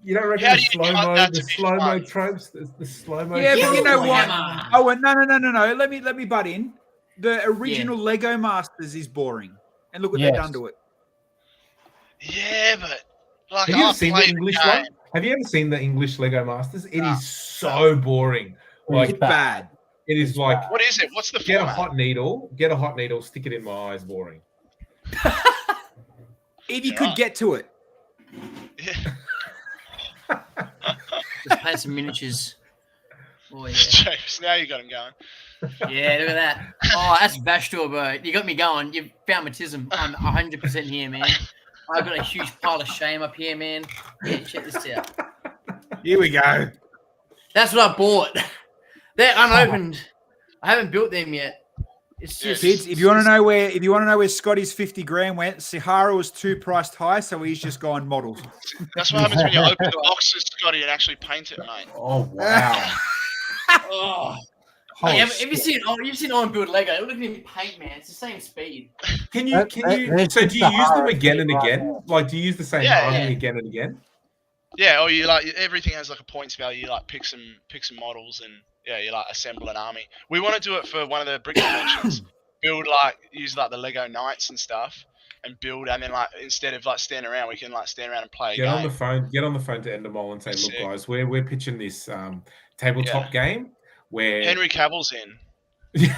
You don't reckon How the do you cut slow-mo, that the to be slow-mo fun? tropes, the slow-mo. Yeah, but you know what? Warhammer. Oh, no. Let me butt in. The original Lego Masters is boring, and look what they've Yes. done to it. Yeah, but like, Have you I ever seen the played English game. one? Have you ever seen the English Lego Masters? It is so boring. Like Like bad. it is like What is it? What's the get a format? hot needle, stick it in my eyes. Boring. If you could get to it. Yeah. Just paint some miniatures. Oh, yeah. Jeez, now you got him going. Yeah, look at that. Oh, that's Bastor, bro. You got me going. You found my tism. I'm 100% here, man. I've got a huge pile of shame up here, man. Yeah, check this out. Here we go. That's what I bought. They're unopened. I haven't built them yet. It's just Kids, if you want to know where Scotty's 50 grand went, Sahara was too priced high, so he's just gone models. That's what happens when you open the boxes, Scotty, and actually paint it, mate. Oh wow! Oh. Holy Hey, have shit. you seen Owen build Lego? Look at him paint, man. It's the same speed. Can you? So do you use them again and again? Like, do you use the same army again and again? Yeah, or you like everything has like a points value. You like pick some models and you like assemble an army. We want to do it for one of the brick conventions. Use like the Lego Knights and stuff, and build, and then like instead of like standing around, we can like stand around and play. Get on the phone to Endemol and say, That's look, sick. guys, we're pitching this tabletop game where Henry Cavill's in.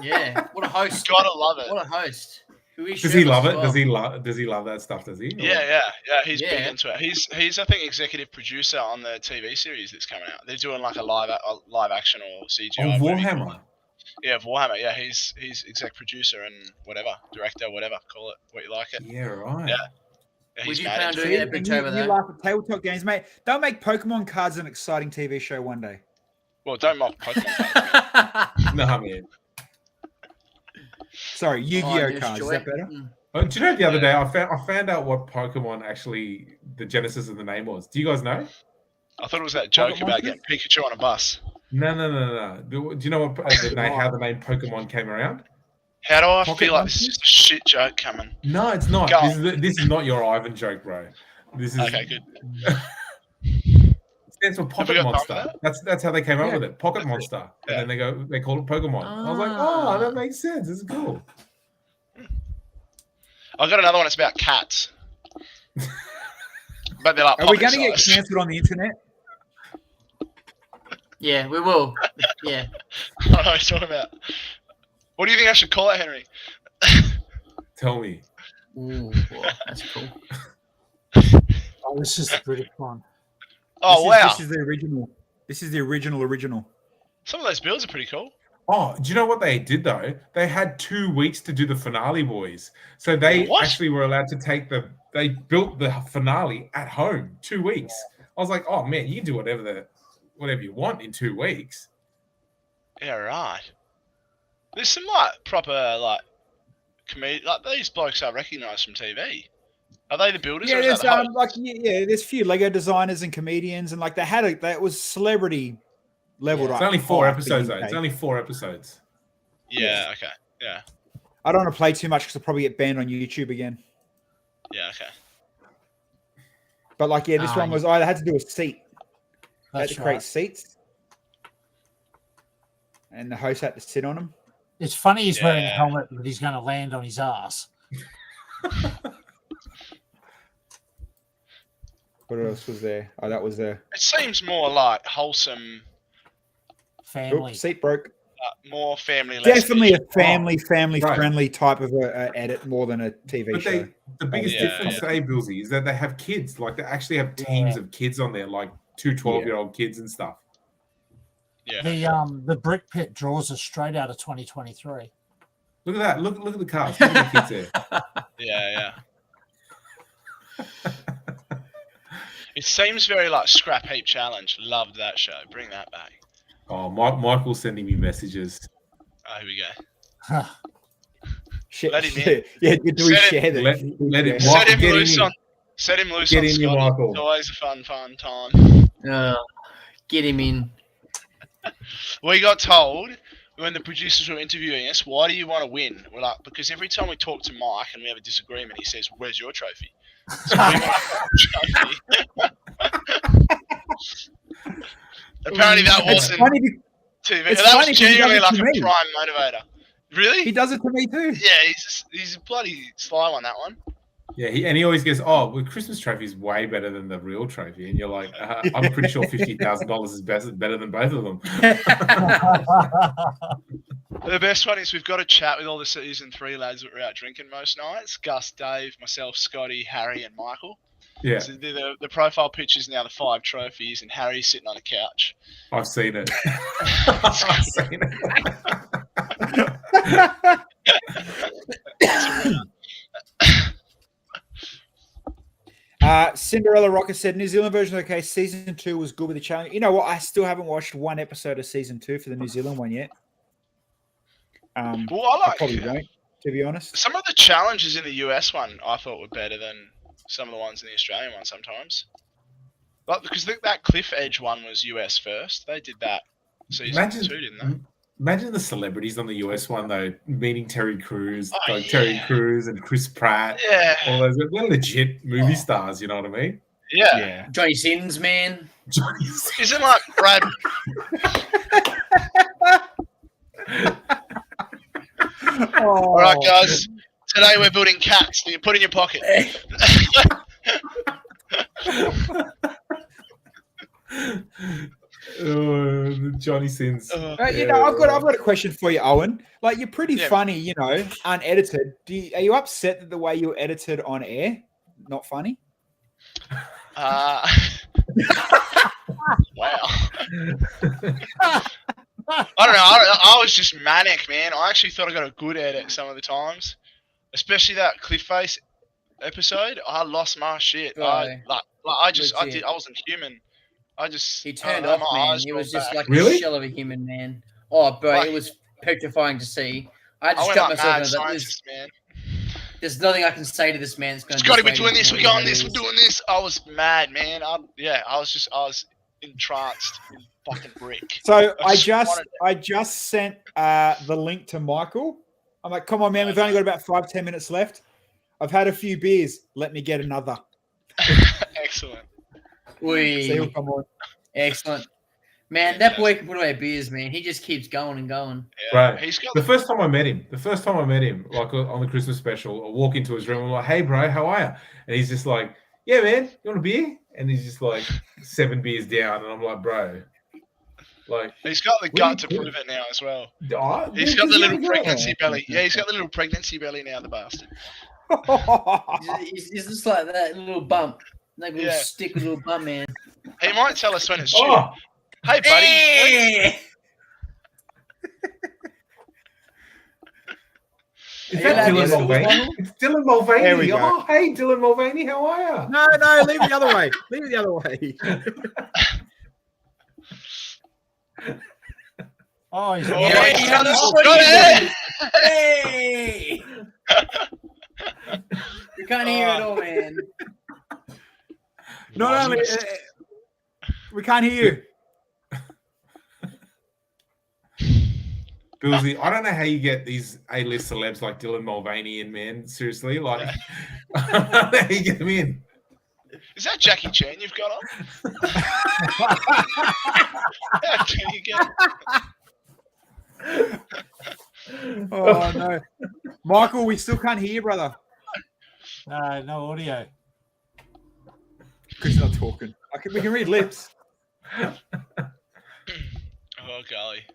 Yeah, what a host! Gotta love it. What a host! Does he love it? Does he love that stuff? Does he? Yeah. He's big into it. He's I think executive producer on the TV series that's coming out. They're doing like a live action or CGI. Warhammer. Yeah, Warhammer. Yeah, he's exec producer and whatever, director, whatever, call it what you like it. Yeah, right. Yeah. Would He's you mad plan on into doing it. it a bit You over there? laugh at tabletop games, mate. They'll make Pokemon cards an exciting TV show one day. Well, don't mock Pokemon. No, man. Sorry, Yu-Gi-Oh cards. Is that better? Oh, do you know the other day I found out what Pokemon actually the genesis of the name was? Do you guys know? I thought it was that joke Pocket about monsters? getting Pikachu on a bus. No. Do you know what how the name Pokemon came around? How do I Pocket feel like this is just a shit joke coming? No, it's not. Go This is not your Ivan joke, bro. This is Okay, good. It stands for Have we Pocket got time Monster. for That's how they came up with it. Pocket Monster. Yeah. And then they call it Pokemon. I was like, oh, that makes sense. This is cool. I got another one. It's about cats. But they're like Are we pocket going to get size. cancelled on the internet? Yeah, we will. Yeah. I don't know what you're talking about. What do you think I should call it, Henry? Tell me. Ooh, wow, that's cool. Oh, this is the British one. Oh, wow. This is the original. This is the original. Some of those builds are pretty cool. Oh, do you know what they did though? They had 2 weeks to do the finale, boys. So they What? actually were allowed to they built the finale at home. 2 weeks. I was like, oh man, you can do whatever you want in 2 weeks. Yeah, right. There's some like proper like comedy. Like these blokes are recognised from TV. Are they the builders? Yeah, or is there's that the host? there's a few Lego designers and comedians, and like that was celebrity leveled It's up. only 4 high for episodes though. UK. It's only 4 episodes. Yeah. Okay. Yeah. I don't want to play too much because I'll probably get banned on YouTube again. Yeah. Okay. But like, yeah, this one was I had to do a seat. I had That's to create right. seats, and the host had to sit on them. It's funny he's wearing a Yeah. helmet, but he's going to land on his ass. What else was there? Oh, that was there. It seems more like wholesome, Family. Oops, seat broke. more family. Definitely a less family right. friendly type of a edit more than a TV But show. the biggest Yeah, difference, Bilsy, is that they have kids. Like they actually have teams of kids on there, like 2 12-year-old kids and stuff. Yeah. The brick pit draws us straight out of 2023. Look at that. Look at the cars. Look at the kids there. Yeah. It seems very like Scrap Heap Challenge. Loved that show. Bring that back. Oh, Michael's sending me messages. Oh, here we go. Shit, Let him in. yeah, do we Set share that? Let him Yeah. Michael, Set him get loose in. on. Set him loose Get on in here, Scotty. Michael. It's always a fun time. Get him in. We got told when the producers were interviewing us, why do you want to win? We're like, because every time we talk to Mike and we have a disagreement, he says, where's your trophy? So we want a trophy. Apparently that It's wasn't funny. TV. it's That funny was 'cause he does genuinely it like to a me. prime motivator. Really? He does it to me too. Yeah, he's a bloody sly one, that one. Yeah, he always goes, "Oh, well, Christmas trophy is way better than the real trophy," and you're like, "I'm pretty sure $50,000 is better than both of them." The best one is we've got a chat with all the season 3 lads that were out drinking most nights: Gus, Dave, myself, Scotty, Harry, and Michael. Yeah, So the profile picture is now the 5 trophies, and Harry's sitting on a couch. I've seen it. I've seen it. Cinderella Rocker said New Zealand version of okay. Season 2 was good with the challenge. You know what? I still haven't watched one episode of season 2 for the New Zealand one yet. Well, I probably won't, to be honest. Some of the challenges in the US one I thought were better than some of the ones in the Australian one sometimes. But because that Cliff Edge one was US first, they did that season 2, didn't they? Imagine the celebrities on the US one though, meeting Terry Crews, Terry yeah. Crews and Chris Pratt. Yeah. All those they're legit movie stars, you know what I mean? Yeah. Johnny Sins, man. Johnny Sins. Isn't like Brad. All right, guys. Today we're building cats that you put in your pocket. Johnny Sins. You know, I've got a question for you, Owen. Like, you're pretty funny, you know, unedited. Are you upset that the way you're edited on air not funny? Wow. I don't know. I was just manic, man. I actually thought I got a good edit some of the times, especially that Cliff Face episode. I lost my shit. I wasn't human. He turned off, man. He was just like really? a shell of a human, man. Oh, bro, it was petrifying to see. I just got myself in there's nothing I can say to this man. Scotty, we're doing this. We're going this. We're doing this. I was mad, man. I was entranced in fucking brick. So I just sent the link to Michael. I'm like, come on, man. We've only got about 5-10 minutes left. I've had a few beers. Let me get another. Excellent. So he'll come on. Excellent. Man, that boy can put away beers, man. He just keeps going and going. Yeah. Right. The first time I met him, like on the Christmas special, I walk into his room, I'm like, "Hey, bro, how are you?" And he's just like, "Yeah, man, you want a beer?" And he's just like 7 beers down, and I'm like, "Bro, like." He's got the gut to prove it now as well. He's got the little pregnancy belly. Yeah, he's got the little pregnancy belly now, the bastard. He's just like that little bump, like a little stick with a little bump, man. He might tell us when it's due. Hey, buddy. Hey! Is that Dylan Mulvaney? It's Dylan Mulvaney. There we go. Oh, hey, Dylan Mulvaney, how are you? No, leave it the other way. Leave it the other way. Oh, he's Hey! You can't hear it all, man. Not only we can't hear you. Bilsy, I don't know how you get these A-list celebs like Dylan Mulvaney in, man. Seriously, like, I don't know how you get them in. Is that Jackie Chan you've got on? How can you get? Oh no, Michael, we still can't hear you, brother. no audio. Chris not talking. We can read lips. Oh golly.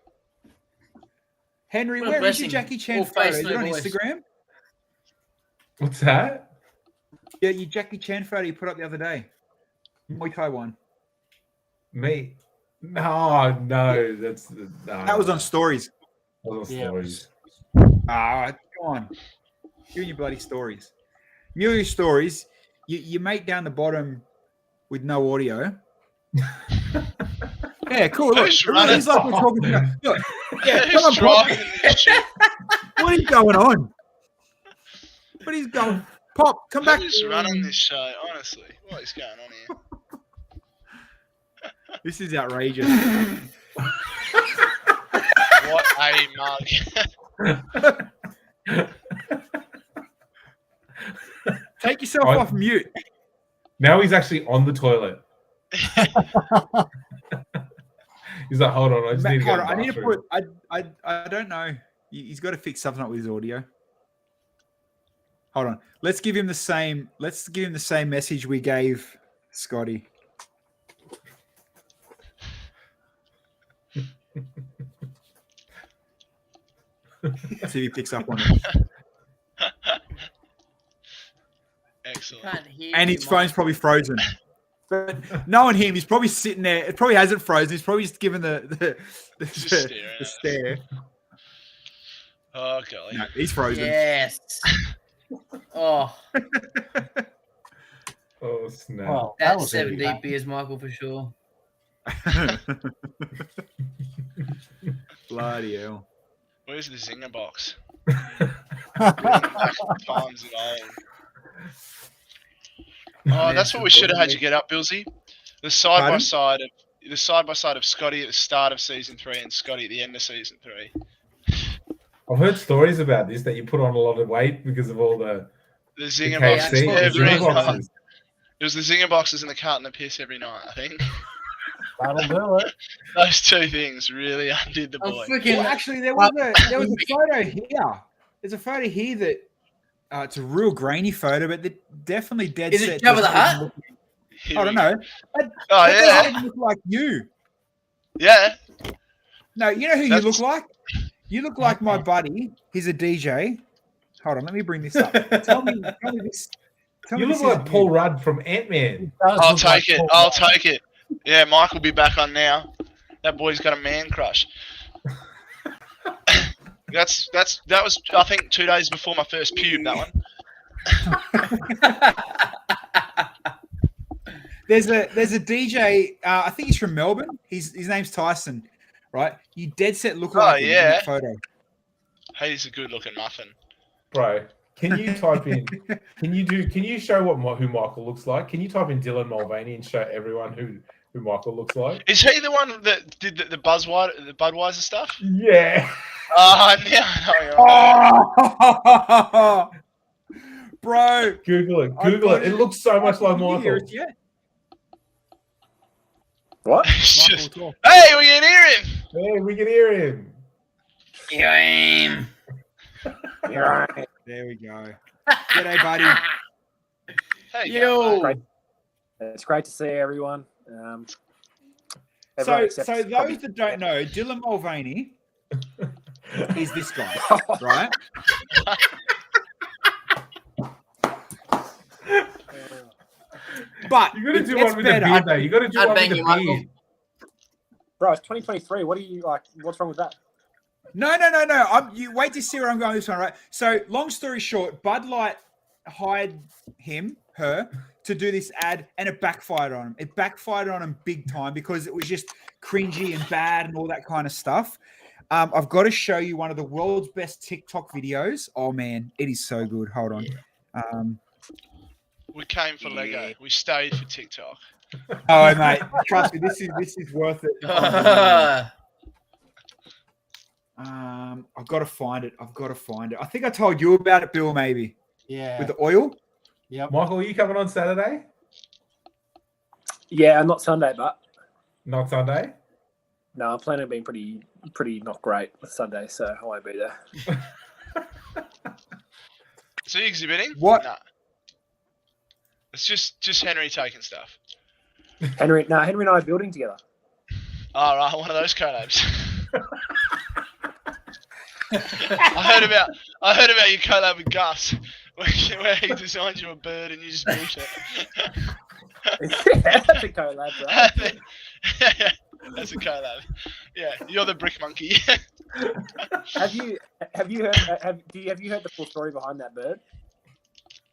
Henry, What a where is blessing. your Jackie Chan All photo? face, Is it no on voice. Instagram? What's that? Yeah, your Jackie Chan photo you put up the other day. Muay Thai one. Me? No, that's no. That was on stories. That was on Yeah. stories. Ah, come on. You and your bloody stories. You and your stories. You mate down the bottom with no audio. Yeah, cool. Look, Who's running? he's like we're talking about. Look, yeah, Who's come on, driving this shit? Pop. What is going on? What is going? Pop, come back. Who's running this show? Honestly, what is going on here? This is outrageous. What a mug! Take yourself off mute. Now he's actually on the toilet. He's like, hold on, I just need to Hold go on, to the I need to bathroom. put. I don't know. He's got to fix something up with his audio. Hold on. Let's give him the same message we gave Scotty. See if he picks up on it. Excellent. Can't hear And you, his phone's Mike. probably frozen. But knowing him, he's probably sitting there. It probably hasn't frozen. He's probably just giving the stare. Oh, golly. No, he's frozen. Yes. Oh, Oh, snap. Well, that that's was 7 easy. deep beers, Michael, for sure. Bloody hell. Where's the zinger box? Times and old. Oh, that's what we should have had you get up, Bilsy. The side by side of Scotty at the start of season 3 and Scotty at the end of season 3. I've heard stories about this, that you put on a lot of weight because of all the zinger KFC, boxes. the zinger boxes. It was the zinger boxes and the carton of piss every night, I think. That'll do it. Those two things really undid the I'm boy. freaking. Well, actually, there was a photo here. There's a photo here that it's a real grainy photo, but definitely dead Is set. it Jabba the doesn't Hutt? I don't know. Oh, That yeah. doesn't look like you. Yeah. No, you know who That's- you look like? You look like my buddy. He's a DJ. Hold on, let me bring this up. Tell me this. Tell You me look this is like Paul you. Rudd from Ant-Man. I'll take it. I'll take it. Yeah, Mike will be back on now. That boy's got a man crush. that was I think 2 days before my first pube. That one. There's a DJ. I think he's from Melbourne. His name's Tyson, right? You dead set look like him in yeah. that photo. Hey, he's a good looking muffin. Bro, can you type in? Can you show who Michael looks like? Can you type in Dylan Mulvaney and show everyone who Michael looks like? Is he the one that did the Budweiser stuff? Yeah. Oh, no. Bro, Google it. It looks so much like Can you hear Michael. us yet? What? It's Michael, just, talk. hey, we can hear him. Yeah, we can hear him. There we go. G'day, buddy. Hey, Yo. Great. It's great to see everyone. So those that don't know, Dylan Mulvaney is this guy, right? But You got to it do gets one with the better. beard, though. You got to do I'd one with bang the you, Michael. beard. Bro, it's 2023. What are you like? What's wrong with that? No. You wait to see where I'm going with this one, right? So, long story short, Bud Light hired her to do this ad, and it backfired on him. It backfired on him big time because it was just cringy and bad and all that kind of stuff. I've got to show you one of the world's best TikTok videos. Oh man, it is so good. Hold on. We came for Lego. We stayed for TikTok. Oh mate, trust me, this is worth it. I've got to find it. I think I told you about it, Bill. Maybe Yeah. with the oil. Yep. Michael, are you coming on Saturday? Yeah, not Sunday, but Not Sunday? no, I'm planning on being pretty not great with Sunday, so I won't be there. So you exhibiting? What? Nah. It's just Henry taking stuff. Henry and I are building together. Oh, right, one of those collabs. I heard about your collab with Gus, where he designed you a bird and you just built it. Yeah, that's a collab, right? That's a collab. Yeah, you're the brick monkey. Have you heard the full story behind that bird?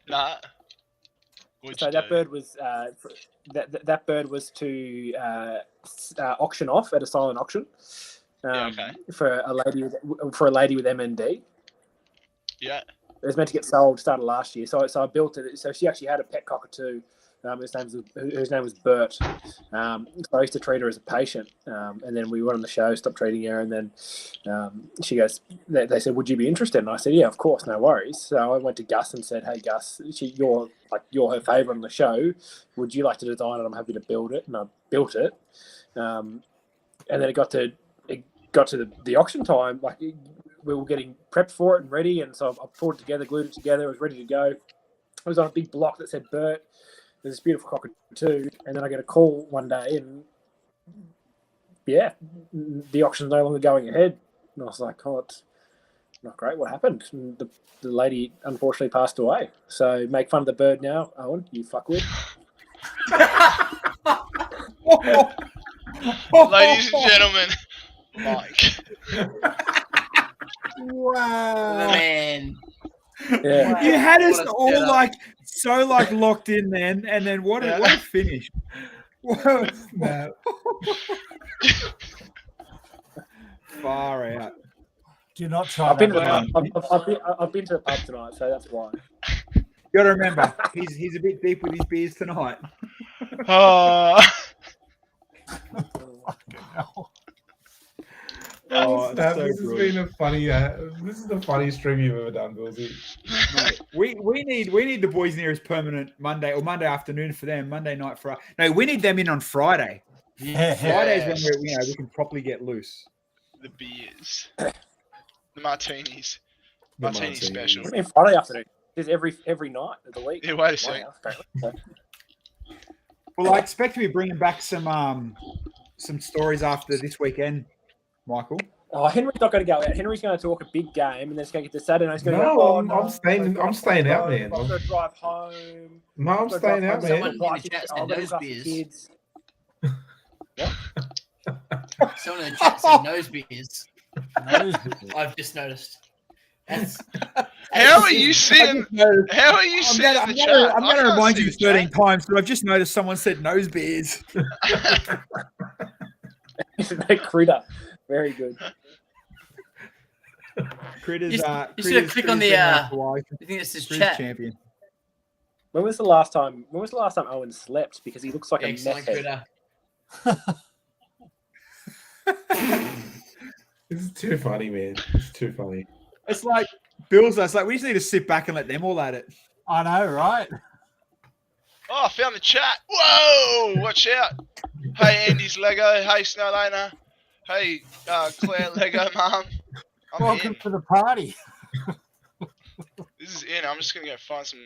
Nah. So that bird was that bird was to auction off at a silent auction. Okay. For a lady with MND. Yeah. It was meant to get sold, started last year. So I built it. So she actually had a pet cockatoo. Whose name was Bert. So I used to treat her as a patient, and then we went on the show, stopped treating her, and then she goes. They said, "Would you be interested?" And I said, "Yeah, of course, no worries." So I went to Gus and said, "Hey, Gus, you're her favourite on the show. Would you like to design it? I'm happy to build it." And I built it, and then it got to the auction time. Like we were getting prepped for it and ready, and so I pulled it together, glued it together. It was ready to go. It was on a big block that said Bert. There's this beautiful cockatoo, and then I get a call one day, and yeah, the auction's no longer going ahead. And I was like, oh, it's not great. What happened? And the lady unfortunately passed away. So make fun of the bird now, Owen, you fuckwit. Ladies and gentlemen, Mike. Wow. Man. Yeah. You had us What a all setup. like so like locked in then, and then what a finish. Whoa. Far out. Do not try. I've been to that the one. pub. I've been to the pub tonight, so that's why. You got to remember, he's a bit deep with his beers tonight. Oh, Oh, This so has brilliant. been a funny. This is the funniest stream you've ever done, Bilsy. Mate, we need the boys in here as permanent Monday or Monday afternoon for them, Monday night for us. No, we need them in on Friday. Yeah. Friday's when we can properly get loose. the beers, the martinis, The martini martinis. special. I mean, Friday afternoon is every night of the week. Yeah, wait a My second. house, apparently. Well, I expect to be bringing back some stories after this weekend, Michael. Oh, Henry's not going to go out. Henry's going to talk a big game, and then he's going to get to Saturday. And he's going to No, go, oh, I'm staying- I'm staying out, man. I'm going to drive home. No, I'm staying out, man. Someone in the chat said I'll go nose look after beers. kids. Someone in the chat said nose beers. Nose I've just noticed. That's How are you seeing? How are you I'm seeing going the chat? to remind you the 13 times, but I've just noticed someone said nose beers. That critter. Very good. Critters, You should Critters, click on Critters the, been on Hawaii. I think this is Critters chat. champion. When was the last time Owen slept? Because he looks like a Excellent meth head. critter. This is too funny, man. It's too funny. It's like Bills. It's like we just need to sit back and let them all at it. I know, right? Oh, I found the chat. Whoa! Watch out. Hey, Andy's Lego. Hey, Snowlaner. Hey, Claire Lego Mom. I'm Welcome in. to the party. This is in. I'm just gonna go find some.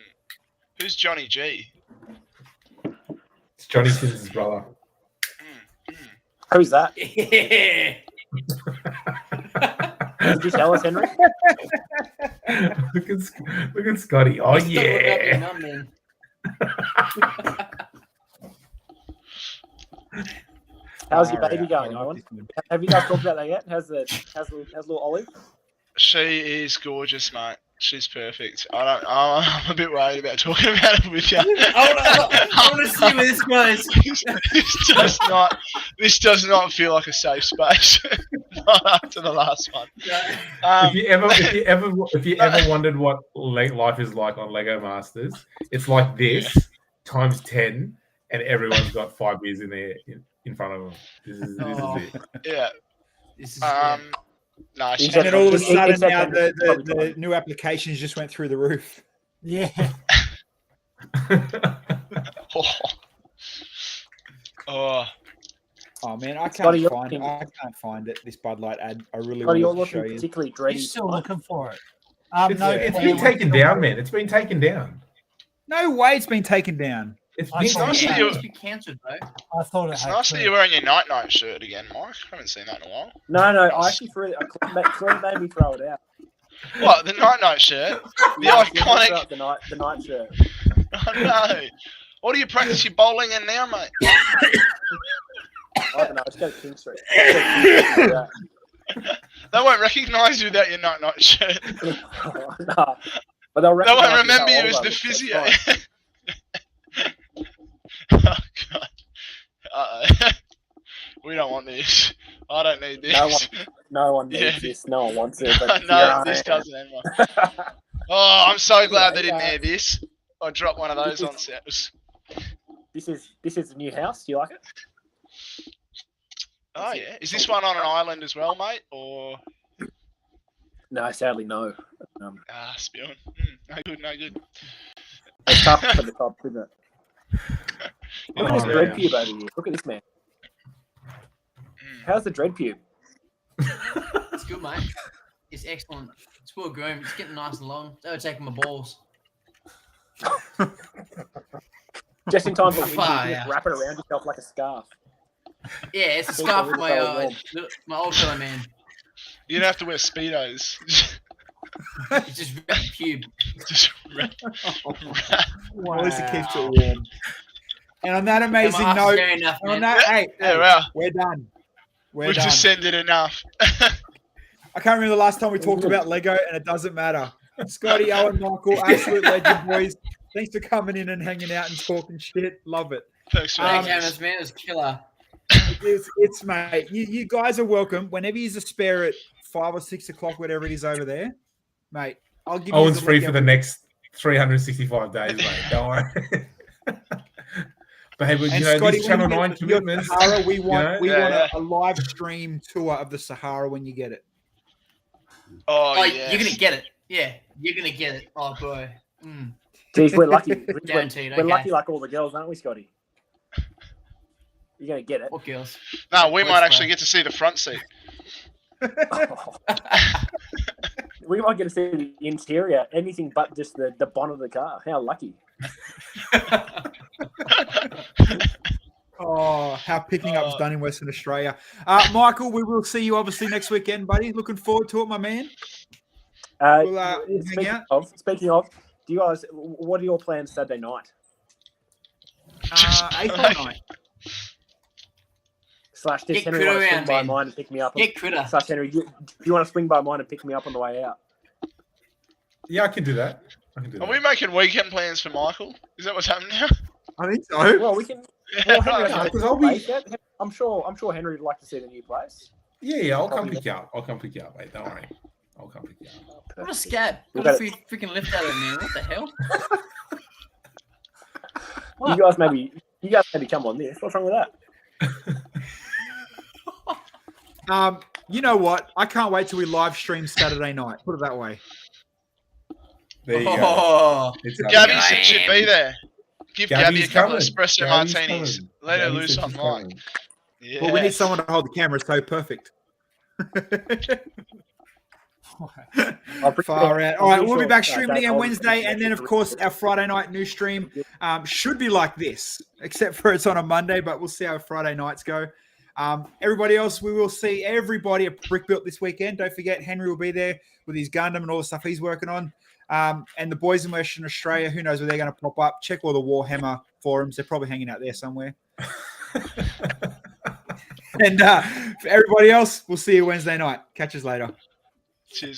Who's Johnny G? It's Johnny Sins' brother. Who's that? Yeah. Did you tell us, Henry? look at Scotty. Oh Still look up your yeah. mum, man. How's your Far baby out. going, I like Owen? this one. Have you guys talked about that yet? How's little Olive? She is gorgeous, mate. She's perfect. I'm a bit worried about talking about it with you. I want to see where this goes. This does not feel like a safe space. Not after the last one. If you ever wondered what life is like on Lego Masters, it's like this times 10, and everyone's got 5 beers in there in front of them. This is it. Yeah. This is No, And she's then all of a sudden Except now Henry, probably the new applications just went through the roof. Yeah. Oh, Oh man, I Scotty, can't you're find find it. This Bud Light ad. I really But you're wanted to show looking you. particularly You're dready. still looking for it. It's been taken down, man. It's been taken down. No way, it's been taken down. It's I been saw nice taken that down. you- It's been cancelled, bro. I thought it it's had nice that to. you're wearing your night shirt again, Mike. I haven't seen that in a while. No, I actually threw it. Claire made me throw it out. What, the night shirt? The Yeah, she iconic. threw out the night shirt. Oh no. What do you practice your bowling in now, mate? I don't know. Let's go to King Street. Yeah. They won't recognise you without your night shirt. No. But they'll They won't recognise remember how you as old I the look, physio. that's fine. Oh god. Uh-oh. We don't want this. I don't need this. No one needs Yeah. this. No one wants it. But No, this doesn't anymore. Oh, I'm so glad they didn't air this. I dropped one of those on set. This is the new house. Do you like it? Oh yeah. Is this one on an island as well, mate? Or No, sadly no. spewing? No good, no good. It's tough for the top, isn't it? Look at this Oh, dread yeah. pube over here. Look at this man. How's the dread pube? It's good, mate. It's excellent. It's well groomed. It's getting nice and long. They were taking my balls. Just in time for winter, you Far can just out. wrap it around yourself like a scarf. Yeah, it's a Keep scarf it for really my old fellow man. You don't have to wear Speedos. It's just wrapped pube. Just wrap. At least it keeps it warm. And on that amazing My ass is note, hairy enough, on man. that, hey, Wow. we're done. We're We've done. descended enough. I can't remember the last time we talked about Lego, and it doesn't matter. Scotty, Owen, Michael, absolute legend, boys. Thanks for coming in and hanging out and talking shit. Love it. Thanks for Thanks, having us. man. It was killer. It's mate. You guys are welcome. Whenever you're a spare at 5 or 6 o'clock, whatever it is over there, mate. I'll give you. Owen's free for the next 365 days, mate. Don't worry. But hey, but, you know, Scotty, these Channel when you 9 get to your commitments. Sahara, we want Yeah. a live stream tour of the Sahara when you get it. Oh, You're yes. gonna get it. Yeah, you're gonna get it. Oh boy. Mm. Geez, we're lucky. Guaranteed. We're Okay. lucky like all the girls, aren't we, Scotty? You're going to get it. What girls? No, we What's might actually that? get to see the front seat. We might get to see the interior, anything but just the bonnet of the car. How lucky. Oh, how picking up's done in Western Australia. Michael, we will see you obviously next weekend, buddy. Looking forward to it, my man. We'll hang out. Speaking of, do you guys? What are your plans Saturday night? 8th night. Slash, does Get Henry critter want to swing around, by man. mine and pick me up? Get critter. Slash, Henry, do you want to swing by mine and pick me up on the way out? Yeah, I can do that. Are we making weekend plans for Michael? Is that what's happening now? I think so. Well, we can. Well, Henry, Yeah, hasn't 'cause seen I'll the be- place yet. I'm sure Henry would like to see the new place. Yeah, I'll come Probably pick you up. I'll come pick you up, mate. Don't worry. I'll come pick you up. What a scab. We Got a got free freaking lift out of him, man. What the hell? You guys maybe come on this. What's wrong with that? You know what? I can't wait till we live stream Saturday night. Put it that way. There you go. Oh, It's Gabby happening. said she'd be there. Give Gabby a Gabby's couple of coming. espresso Gabby's martinis. coming. Let her Gabby loose said on she's Mike. coming. Yeah. Well, we need someone to hold the camera, so perfect. Far out. All right, we'll be back streaming again Wednesday, and then of course our Friday night new stream should be like this, except for it's on a Monday. But we'll see how Friday nights go. Everybody else, we will see everybody at Brick Built this weekend. Don't forget, Henry will be there with his Gundam and all the stuff he's working on. And the boys in Western Australia, who knows where they're going to pop up. Check all the Warhammer forums. They're probably hanging out there somewhere. And for everybody else, we'll see you Wednesday night. Catch us later. Cheers.